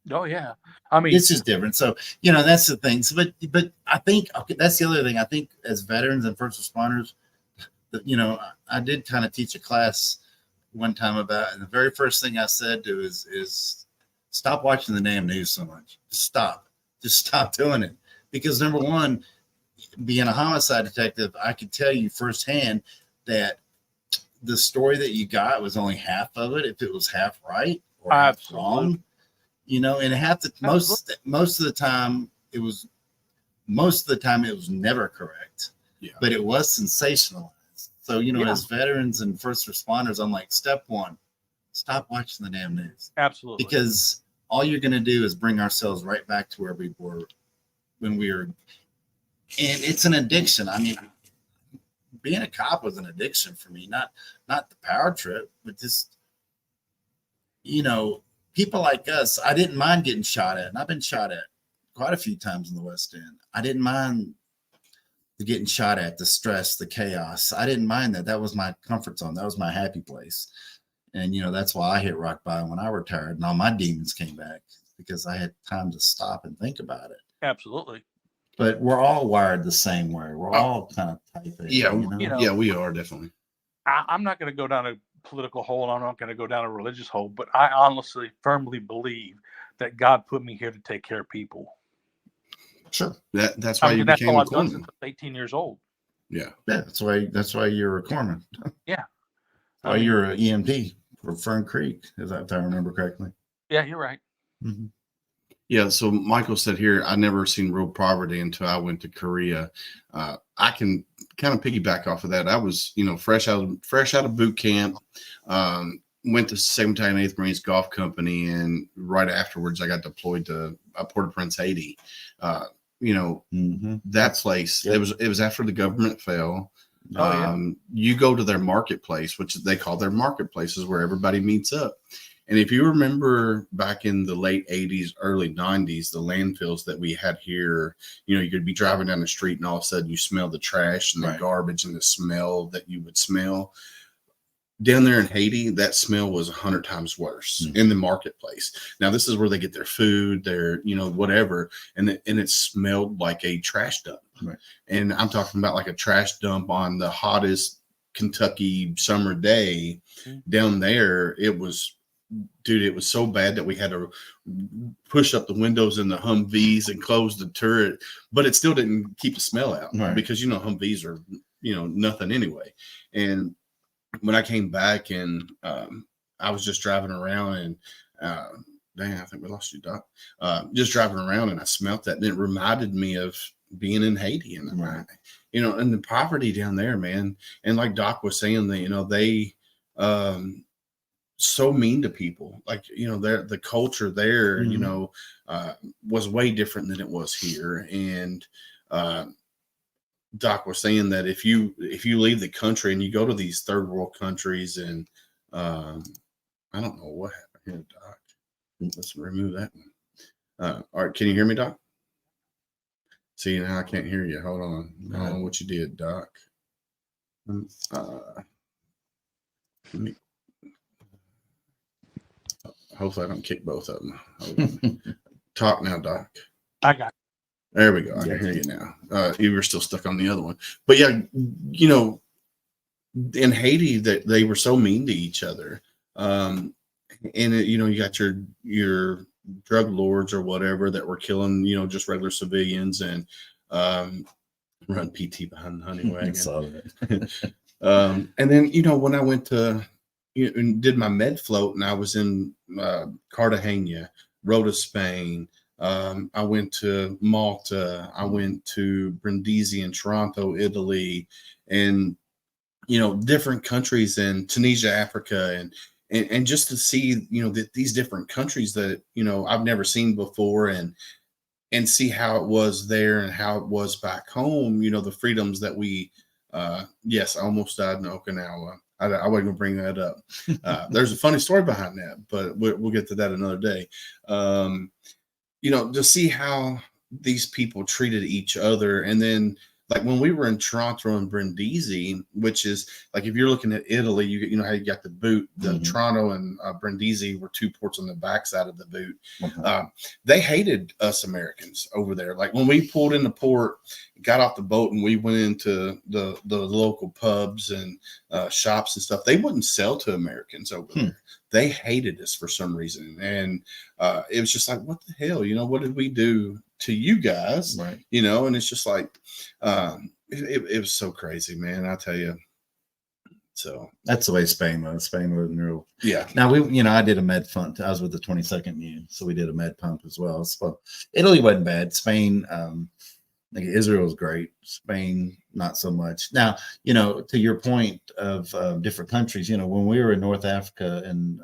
S3: time.
S6: Oh yeah, I mean,
S3: it's just different. So that's the thing. So, but I think that's the other thing. I think as veterans and first responders, I did kind of teach a class one time about, and the very first thing I said to is stop watching the damn news so much. Just stop doing it, because number one, being a homicide detective, I could tell you firsthand that the story that you got was only half of it, if it was half right or half wrong. And most of the time it was never correct.
S1: Yeah.
S3: But it was sensationalized. So, as veterans and first responders, I'm like, step one, stop watching the damn news.
S6: Absolutely.
S3: Because all you're going to do is bring ourselves right back to where we were when we were. And it's an addiction. I mean, being a cop was an addiction for me, not the power trip, but just, people like us. I didn't mind getting shot at, and I've been shot at quite a few times in the West End. I didn't mind the getting shot at, the stress, the chaos. I didn't mind that. That was my comfort zone. That was my happy place. And, that's why I hit rock bottom when I retired, and all my demons came back, because I had time to stop and think about it.
S6: Absolutely.
S3: But we're all wired the same way. We're all kind of type A.
S1: Yeah. Yeah, we are definitely.
S6: I'm not going to go down a political hole, and I'm not going to go down a religious hole, but I honestly, firmly believe that God put me here to take care of people.
S3: Sure.
S1: That's why you
S6: that's
S1: became
S6: all
S1: a
S6: I've done
S1: corpsman.
S6: since I was 18 years old.
S1: Yeah.
S3: Yeah, that's why you're a corpsman.
S6: Yeah.
S3: Why you're an EMT for Fern Creek, if I remember correctly.
S6: Yeah, you're right.
S3: Mm-hmm.
S1: Yeah. So Michael said here, I never seen real poverty until I went to Korea. I can kind of piggyback off of that. I was, fresh out of boot camp. Went to 2nd Battalion 8th Marines Golf Company, and right afterwards, I got deployed to Port-au-Prince, Haiti. That place. Yep. It was after the government fell. You go to their marketplace, which they call their marketplaces, where everybody meets up. And if you remember back in the late 80s, early 90s, the landfills that we had here, you could be driving down the street and all of a sudden you smell the trash and the garbage and the smell that you would smell. Down there in Haiti, that smell was 100 times worse in the marketplace. Now, this is where they get their food, their, whatever. And it smelled like a trash dump.
S3: Right.
S1: And I'm talking about like a trash dump on the hottest Kentucky summer day. Down there. It was so bad that we had to push up the windows in the Humvees and close the turret, but it still didn't keep the smell out because, Humvees are, nothing anyway. And when I came back and I was just driving around and dang, I think we lost you, Doc. Just driving around and I smelt that, and it reminded me of being in Haiti and and the poverty down there, man. And like Doc was saying, that they so mean to people. Like the culture there, was way different than it was here. And Doc was saying that if you leave the country and you go to these third world countries, and I don't know what happened here, Doc. Let's remove that one. All right, can you hear me, Doc? See, now I can't hear you. Hold on. I don't know what you did, Doc. Let me. Hopefully, I don't kick both of them. Hold on. Talk now, Doc.
S6: I got
S1: There we go. I can hear you now. You were still stuck on the other one, but yeah, you know, in Haiti, that they were so mean to each other. And you know, you got your drug lords or whatever that were killing, you know, just regular civilians, and run PT behind the honey wagon.
S3: Saw that.
S1: And then, you know, when I went to did my med float, and I was in Cartagena, Rota, Spain. I went to Malta. I went to Brindisi and Toronto, Italy, and you know, different countries in Tunisia, Africa, and just to see, you know, that these different countries that, you know, I've never seen before, and see how it was there and how it was back home, you know, the freedoms that we, yes, I almost died in Okinawa. I wasn't gonna bring that up. There's a funny story behind that, but we'll get to that another day. You know, to see how these people treated each other, and then like when we were in Toronto and Brindisi, which is like if you're looking at Italy, you know how you got the boot. The Toronto and Brindisi were two ports on the backside of the boot. They hated us Americans over there. Like when we pulled in the port, got off the boat, and we went into the local pubs and shops and stuff, they wouldn't sell to Americans over there. They hated us for some reason, and it was just like, what the hell, you know, what did we do to you guys,
S3: Right.
S1: You know? And it's just like it was so crazy, man, I tell you. So
S3: That's the way Spain was. Spain was real.
S1: yeah.
S3: Now I did a med pump. I was with the 22nd Union, so we did a med pump as well. So Italy wasn't bad. Spain, like Israel was great. Spain, not so much. Now, you know, to your point of different countries, you know, when we were in North Africa and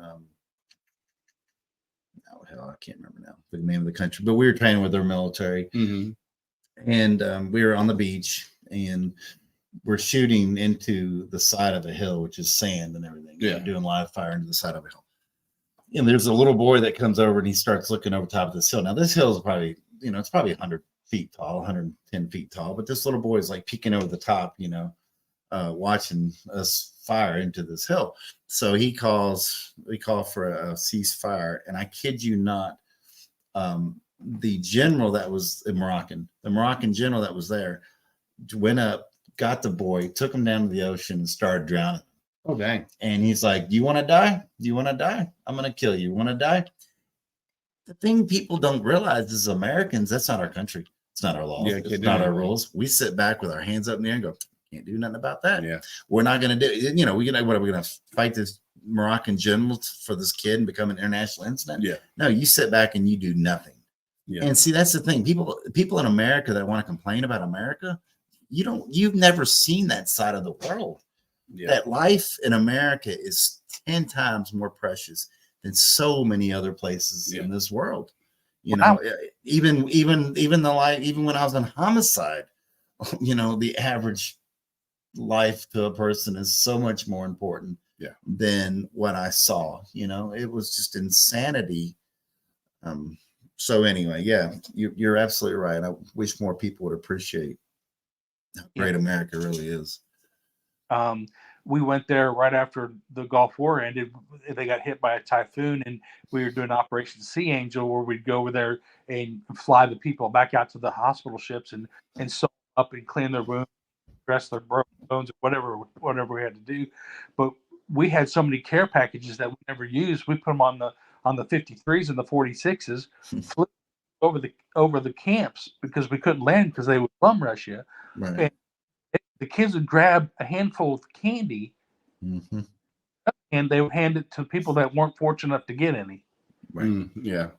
S3: I can't remember now the name of the country, but we were training with their military, and we were on the beach, and we're shooting into the side of a hill, which is sand and everything.
S1: Yeah.
S3: Doing live fire into the side of a hill. And there's a little boy that comes over and he starts looking over top of this hill. Now, this hill is probably, you know, it's probably 100 feet tall, 110 feet tall, but this little boy is like peeking over the top, you know, watching us fire into this hill. So we call for a ceasefire, and I kid you not, the general that was the Moroccan general that was there went up, got the boy, took him down to the ocean, and started drowning.
S1: Oh dang.
S3: And he's like, "Do you want to die? Do you want to die? I'm going to kill you. Want to die?" The thing people don't realize is Americans, that's not our country. It's not our laws.
S1: Yeah,
S3: It's
S1: can't do
S3: not our
S1: anything.
S3: rules. We sit back with our hands up in the air and go, can't do nothing about that.
S1: Yeah.
S3: We're not going to do it. You know, what are we going to fight this Moroccan general for this kid and become an international incident?
S1: Yeah.
S3: No, you sit back and you do nothing.
S1: Yeah.
S3: And see, that's the thing. People in America that want to complain about America, you've never seen that side of the world.
S1: Yeah.
S3: That life in America is 10 times more precious than so many other places in this world. You know, even the life, even when I was on homicide, you know, the average life to a person is so much more important than what I saw. You know, it was just insanity. So anyway, yeah, you're absolutely right. I wish more people would appreciate how great America really is.
S6: We went there right after the Gulf War ended. They got hit by a typhoon, and we were doing Operation Sea Angel, where we'd go over there and fly the people back out to the hospital ships and sew up and clean their wounds, dress their broken bones, or whatever we had to do. But we had so many care packages that we never used. We put them on the 53s and the 46s, flew over the camps because we couldn't land because they would bum rush you.
S3: Right.
S6: And the kids would grab a handful of candy and they would hand it to people that weren't fortunate enough to get any.
S3: Right.
S1: Yeah.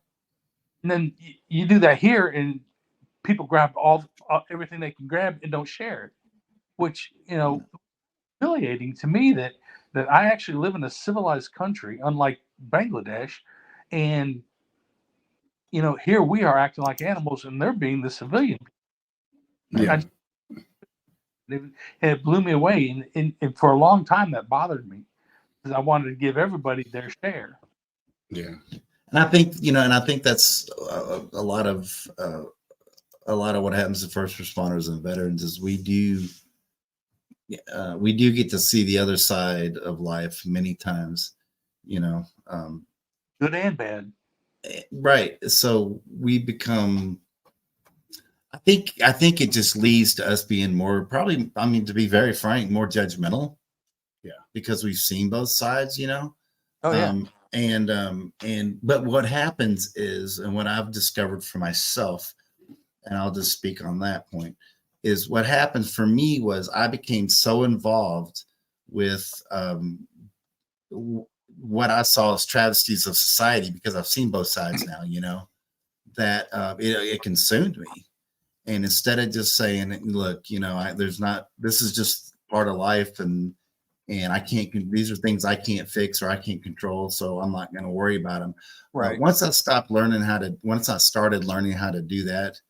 S6: And then you do that here, and people grab everything they can grab and don't share it, which, you know, humiliating to me that I actually live in a civilized country, unlike Bangladesh, and you know, here we are acting like animals, and they're being the civilian.
S1: Yeah.
S6: It blew me away, and for a long time that bothered me because I wanted to give everybody their share.
S1: Yeah.
S3: And I think, you know, that's a lot of what happens to first responders and veterans is we do get to see the other side of life many times, you know,
S6: Good and bad.
S3: Right. So we become, I think it just leads to us being more, probably, I mean, to be very frank, more judgmental.
S1: Yeah.
S3: Because we've seen both sides, you know.
S6: Oh yeah.
S3: But what happens is, and what I've discovered for myself, and I'll just speak on that point, is what happened for me was I became so involved with what I saw as travesties of society, because I've seen both sides now, you know, that it consumed me. And instead of just saying, look, you know, this is just part of life, and I can't, these are things I can't fix or I can't control, so I'm not going to worry about them.
S6: Right.
S3: Once I started learning how to do that,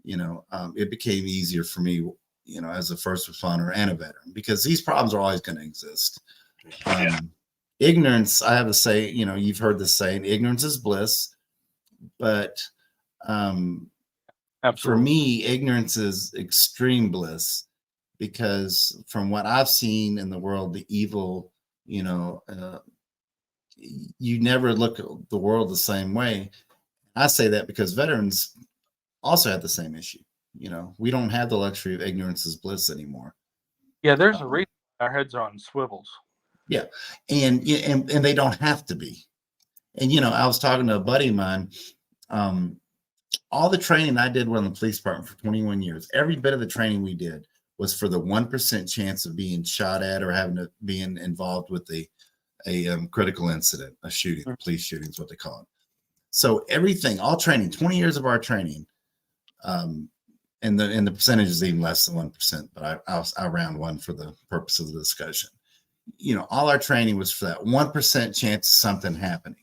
S3: you know, it became easier for me, you know, as a first responder and a veteran, because these problems are always going to exist. Ignorance, I have to say, you know, you've heard this saying, ignorance is bliss, but
S6: Absolutely.
S3: for me, ignorance is extreme bliss, because from what I've seen in the world, the evil, you know, you never look at the world the same way. I say that because veterans also have the same issue. You know, we don't have the luxury of ignorance is bliss anymore.
S6: Yeah, there's a reason our heads are on swivels.
S3: Yeah, and they don't have to be. And you know, I was talking to a buddy of mine. All the training I did with the police department for 21 years, every bit of the training we did was for the 1% chance of being shot at or being involved with a critical incident, a shooting, a police shooting is what they call it. So everything, all training, 20 years of our training, and the percentage is even less than 1%, but I round one for the purpose of the discussion. You know, all our training was for that 1% chance of something happening.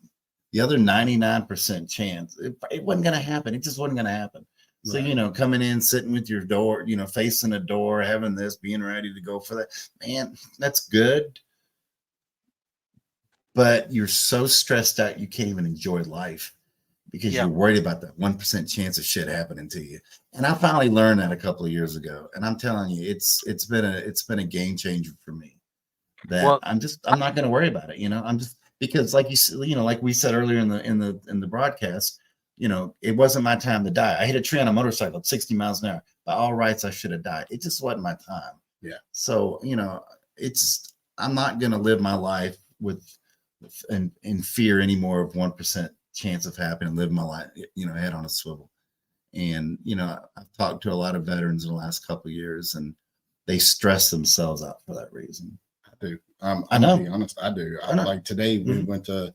S3: The other 99% chance, it wasn't going to happen. It just wasn't going to happen. So, you know, coming in, sitting with your door, you know, facing a door, having this, being ready to go for that, man, that's good. But you're so stressed out, you can't even enjoy life because you're worried about that 1% chance of shit happening to you. And I finally learned that a couple of years ago. And I'm telling you, it's been a game changer for me. That I'm not going to worry about it. You know, I'm just, because like you know, like we said earlier in the broadcast, you know, it wasn't my time to die. I hit a tree on a motorcycle at 60 miles an hour. By all rights, I should have died. It just wasn't my time.
S1: Yeah.
S3: So, you know, I'm not going to live my life in fear anymore of 1% chance of happening, live my life, you know, head on a swivel. And, you know, I've talked to a lot of veterans in the last couple of years, and they stress themselves out for that reason.
S1: I do.
S3: I know.
S1: To be honest, I do.
S3: I know.
S1: Like today, we went to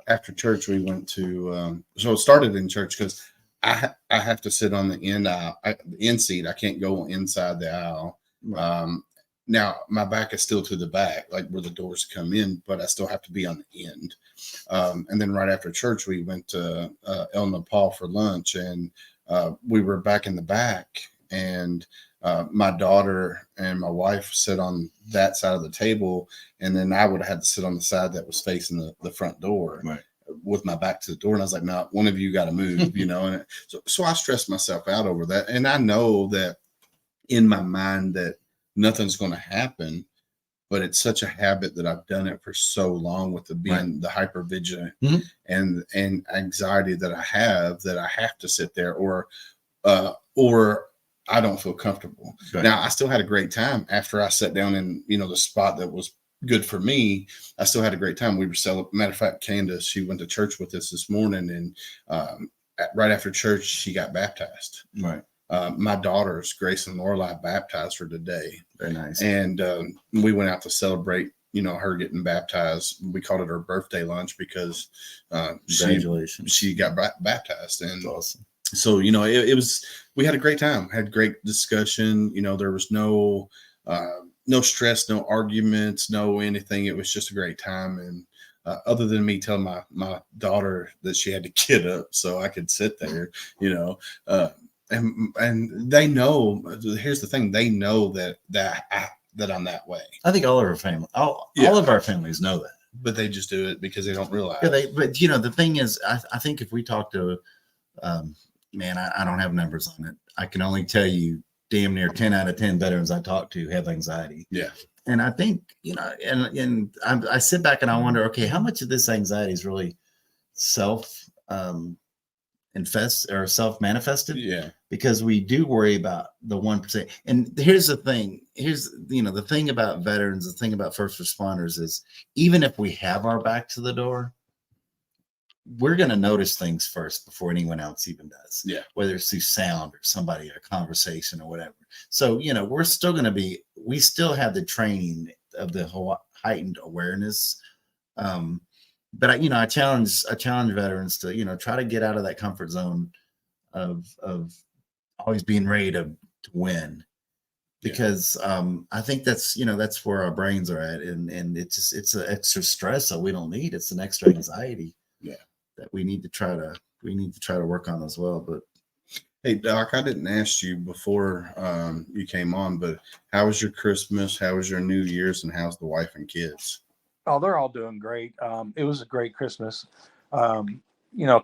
S1: after church. We went to so it started in church because I have to sit on the end aisle, the end seat. I can't go inside the aisle. Now my back is still to the back, like where the doors come in, but I still have to be on the end. And then right after church, we went to El Nepal for lunch, and we were back in the back, and my daughter and my wife sit on that side of the table, and then I would have had to sit on the side that was facing the front door, with my back to the door. And I was like, no, one of you got to move, you know. And so I stressed myself out over that, and I know that in my mind that nothing's going to happen, but it's such a habit that I've done it for so long with being the hyper vigilant and anxiety that I have to sit there, or I don't feel comfortable. Right. Now, I still had a great time after I sat down in, you know, the spot that was good for me. I still had a great time. We were celebrating. Matter of fact, Candace, she went to church with us this morning, and right after church, she got baptized.
S3: Right.
S1: My daughters, Grace and Lorelai, baptized her today.
S3: Very nice.
S1: And we went out to celebrate, you know, her getting baptized. We called it her birthday lunch because she got baptized. And
S3: that's awesome.
S1: So, you know, it was, we had a great time, had great discussion. You know, there was no stress, no arguments, no anything. It was just a great time. And other than me telling my daughter that she had to get up so I could sit there, you know, and they know, here's the thing, they know that I'm that way.
S3: I think all of our family, all of our families know that.
S1: But they just do it because they don't realize.
S3: Yeah, but you know, the thing is, I think if we talk to man, I don't have numbers on it. I can only tell you damn near 10 out of 10 veterans I talk to have anxiety.
S1: Yeah.
S3: And I think, you know, and I sit back and I wonder, okay, how much of this anxiety is really self infest or self manifested.
S1: Yeah.
S3: Because we do worry about the 1%. And here's the thing. Here's, the thing about veterans, the thing about first responders is even if we have our back to the door, we're going to notice things first before anyone else even does.
S1: Yeah.
S3: Whether it's through sound or somebody, a conversation or whatever. So, we're still going to we still have the training of the whole heightened awareness. But I challenge veterans to, try to get out of that comfort zone of always being ready to win, because I think that's where our brains are at, and it's an extra stress that we don't need. It's an extra anxiety that we need to try to work on as well. But
S1: hey, Doc, I didn't ask you before you came on, but how was your Christmas? How was your New Year's? And how's the wife and kids?
S6: Oh, they're all doing great. It was a great Christmas. A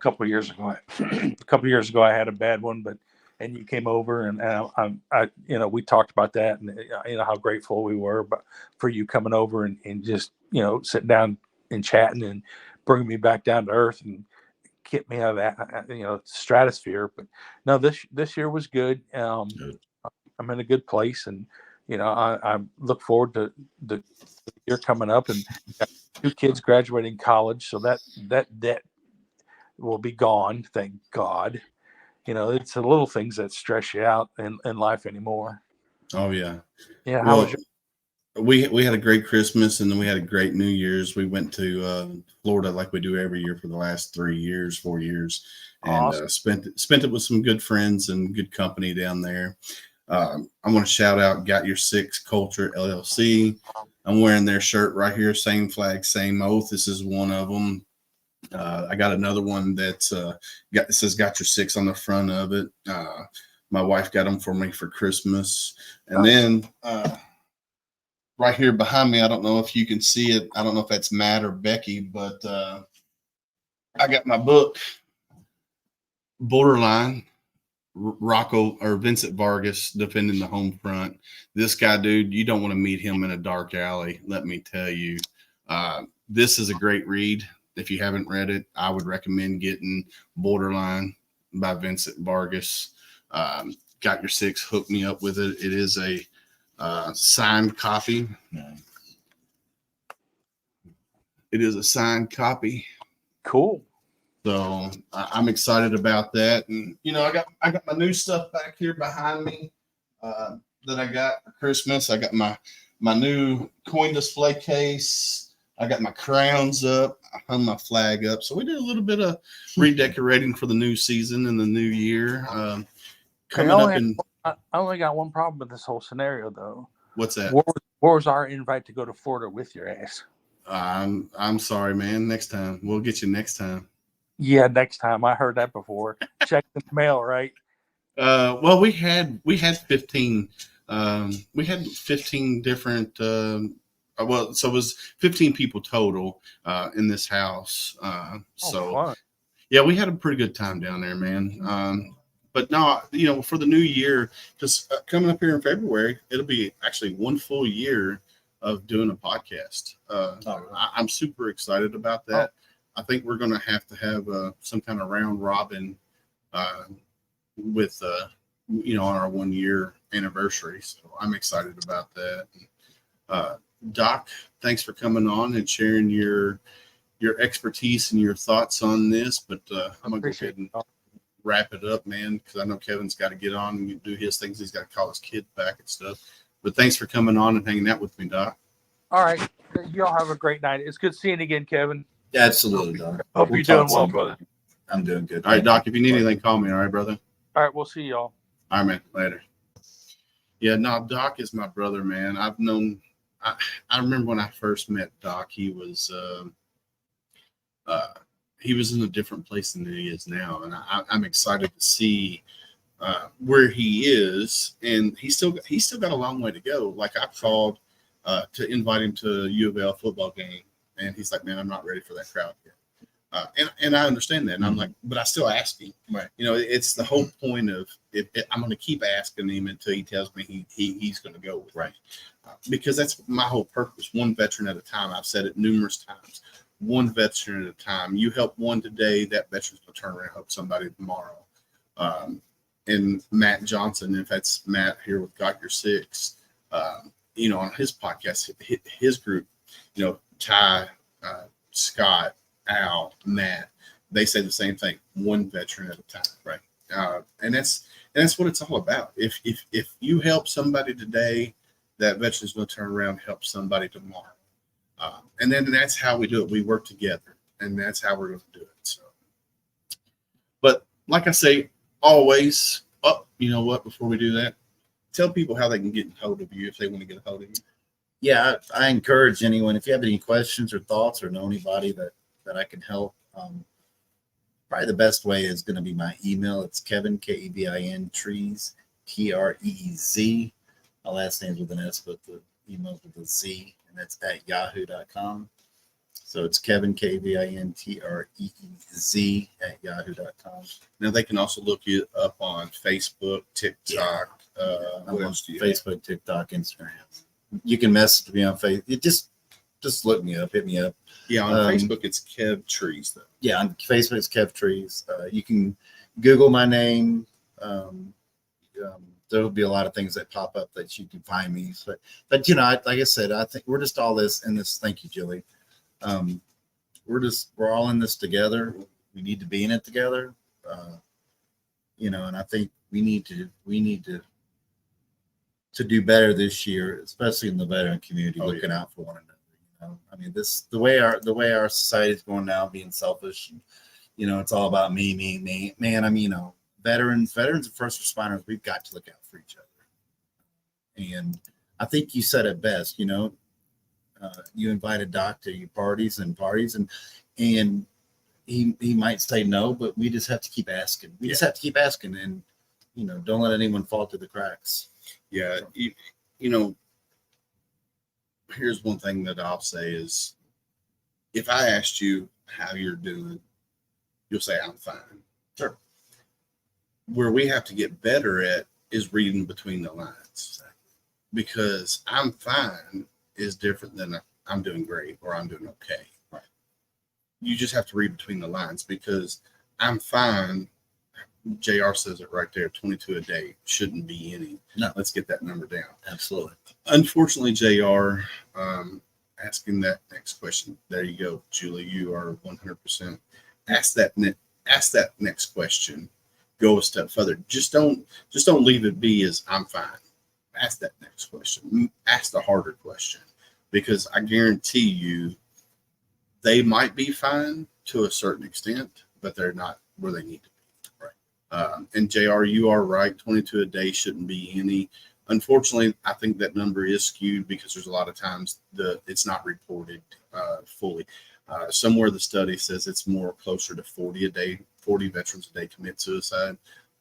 S6: couple of years ago, I had a bad one, and you came over, and we talked about that, and how grateful we were for you coming over and just sitting down and chatting and bringing me back down to earth and get me out of that stratosphere. But no, this year was good. I'm in a good place, and I look forward to the year coming up, and got 2 kids graduating college, so that debt will be gone, thank God. It's the little things that stress you out in life anymore.
S1: Oh yeah.
S6: Yeah.
S1: Well, we had a great Christmas, and then we had a great New Year's. We went to Florida like we do every year for the last 4 years, and
S6: awesome.
S1: Spent it with some good friends and good company down there. I want to shout out Got Your Six Culture LLC. I'm wearing their shirt right here, same flag, same oath. This is one of them. I got another one that says Got Your Six on the front of it. My wife got them for me for Christmas. And then right here behind me, I don't know if you can see it. I don't know if that's Matt or Becky, but I got my book, Borderline, Rocco or Vincent Vargas defending the home front. This guy, dude, you don't want to meet him in a dark alley. Let me tell you, this is a great read. If you haven't read it, I would recommend getting Borderline by Vincent Vargas. Got Your Six, hook me up with it. It is a signed copy. It is a signed copy.
S6: Cool.
S1: So I'm excited about that. And I got my new stuff back here behind me that I got for Christmas. I got my new coin display case. I got my crowns up. I hung my flag up. So we did a little bit of redecorating for the new season and the new year.
S6: I only got one problem with this whole scenario, though.
S1: What's that?
S6: Where was our invite to go to Florida with your ass?
S1: I'm sorry, man. Next time. We'll get you next time.
S6: Yeah, next time. I heard that before. Check the mail, right?
S1: Well, we had 15. We had 15 different. So it was 15 people total in this house.
S6: Fun.
S1: Yeah, we had a pretty good time down there, man. But no, for the new year, just coming up here in February, it'll be actually 1 full year of doing a podcast. I'm super excited about that. I think we're going to have some kind of round robin with our 1 year anniversary. So I'm excited about that. Doc, thanks for coming on and sharing your expertise and your thoughts on this. But I'm going to go ahead and wrap it up, man, because I know Kevin's got to get on and do his things. He's got to call his kids back and stuff. But thanks for coming on and hanging out with me, Doc.
S6: All right. You all have a great night. It's good seeing you again, Kevin.
S3: Absolutely, Doc.
S6: Hope you're doing well, brother.
S3: I'm doing good.
S1: All right, Doc, if you need anything, call me. All right, brother?
S6: All right, we'll see y'all.
S1: All right, man. Later. Yeah, no, Doc is my brother, man. I've known I remember when I first met Doc, he was in a different place than he is now. And I'm excited to see where he is. And he's still got a long way to go. Like I called to invite him to a U of L football game. And he's like, man, I'm not ready for that crowd yet. And I understand that. And I'm like, but I still ask him. Right. It's the whole point of I'm going to keep asking him until he tells me he's going to go with
S3: right.
S1: Because that's my whole purpose. One veteran at a time. I've said it numerous times. one veteran at a time. You help one today, that veteran's going to turn around and help somebody tomorrow. And Matt Johnson, if that's Matt here with Got Your Six, you know, on his podcast, his group, you know, Ty, Scott, Al, Matt, they say the same thing: one veteran at a time, right? And that's what it's all about. If you help somebody today, that veteran's going to turn around and help somebody tomorrow. And then that's how we do it. We work together, and that's how we're going to do it. So, but like I say, always, you know what? Before we do that, tell people how they can get a hold of you if they want to get a hold of you.
S3: Yeah, I encourage anyone, if you have any questions or thoughts or know anybody that I can help, probably the best way is going to be my email. It's Kevin, Kevin, Trees, Trez. My last name's with an S, but the email's with a Z, and that's at yahoo.com. So it's Kevin, Kevin, Trez at yahoo.com.
S1: Now they can also look you up on Facebook, TikTok.
S3: I'm
S1: What
S3: on
S1: else do you have?
S3: Facebook, TikTok, Instagram. You can message me on Facebook. Just look me up, hit me up.
S1: Yeah, on
S3: Um,
S1: Facebook it's Kev Trees though.
S3: Yeah, on Facebook it's Kev Trees. You can Google my name. There'll be a lot of things that pop up that you can find me. But you know, like I said, I think we're just all this in this. Thank you, Julie. We're all in this together. We need to be in it together. You know, and I think we need to do better this year, especially in the veteran community, looking out for one another. You know, I mean, the way our society is going now, being selfish, and, you know, it's all about me. Man, I mean, you know, veterans and first responders, we've got to look out for each other. And I think you said it best. You know, you invite a doc to your parties, and he might say no, but we just have to keep asking. We just have to keep asking, and you know, don't let anyone fall through the cracks.
S1: Yeah, you know, here's one thing that I'll say is, if I asked you how you're doing, you'll say I'm fine.
S3: Sure.
S1: Where we have to get better at is reading between the lines, because I'm fine is different than I'm doing great or I'm doing okay.
S3: Right.
S1: You just have to read between the lines, because I'm fine. JR says it right there, 22 a day shouldn't be any.
S3: No.
S1: Let's get that number down.
S3: Absolutely.
S1: Unfortunately, JR, asking that next question. There you go, Julie. You are 100%. Ask that next question. Go a step further. Just don't leave it be as I'm fine. Ask that next question. Ask the harder question, because I guarantee you, they might be fine to a certain extent, but they're not where they need to be. And JR, you are right. 22 a day shouldn't be any. Unfortunately, I think that number is skewed because there's a lot of times it's not reported fully. Somewhere the study says it's more closer to 40 a day. 40 veterans a day commit suicide.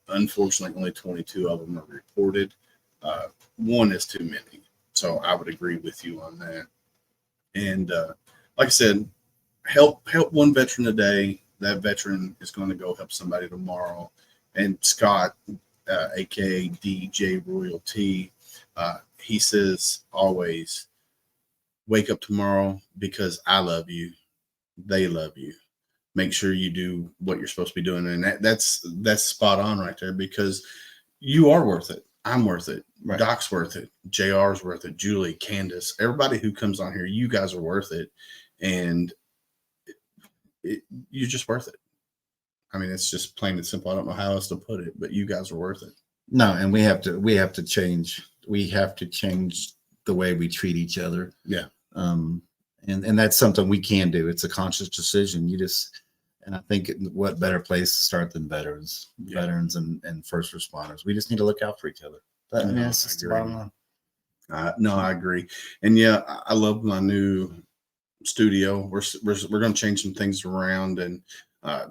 S1: Unfortunately, only 22 of them are reported. One is too many. So I would agree with you on that. And like I said, help one veteran a day. That veteran is going to go help somebody tomorrow. And Scott, aka DJ Royalty, he says always, wake up tomorrow because I love you, they love you. Make sure you do what you're supposed to be doing, and that's spot on right there, because you are worth it. I'm worth it.
S3: Right.
S1: Doc's worth it. JR's worth it. Julie, Candace, everybody who comes on here, you guys are worth it, and you're just worth it. I mean, it's just plain and simple. I don't know how else to put it, but you guys are worth it.
S3: No, and we have to change. We have to change the way we treat each other.
S1: Yeah.
S3: And that's something we can do. It's a conscious decision. And I think what better place to start than veterans and first responders. We just need to look out for each other. That's just the bottom line.
S1: No, I agree. And yeah, I love my new studio. We're going to change some things around and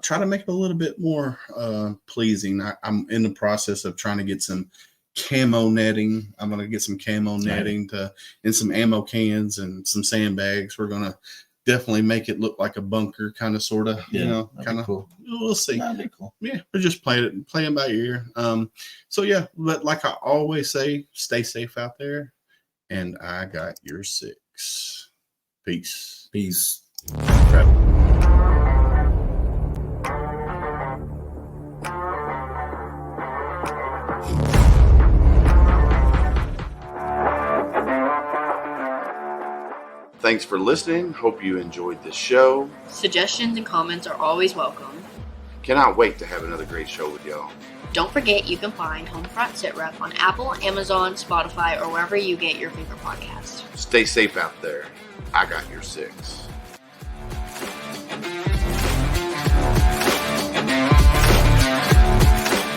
S1: try to make it a little bit more pleasing. I'm in the process of trying to get some camo netting. I'm going to get some camo netting and some ammo cans and some sandbags. We're going to definitely make it look like a bunker, kind of, sort of, kind of cool. We'll see.
S3: That'd be cool.
S1: Yeah, we're just playing by ear. So yeah, but like I always say, stay safe out there. And I got your 6. Peace.
S3: Peace. Crap.
S1: Thanks for listening. Hope you enjoyed the show.
S2: Suggestions and comments are always welcome.
S1: Cannot wait to have another great show with y'all.
S2: Don't forget you can find Homefront SitRep on Apple, Amazon, Spotify, or wherever you get your favorite podcasts.
S1: Stay safe out there. I got your 6.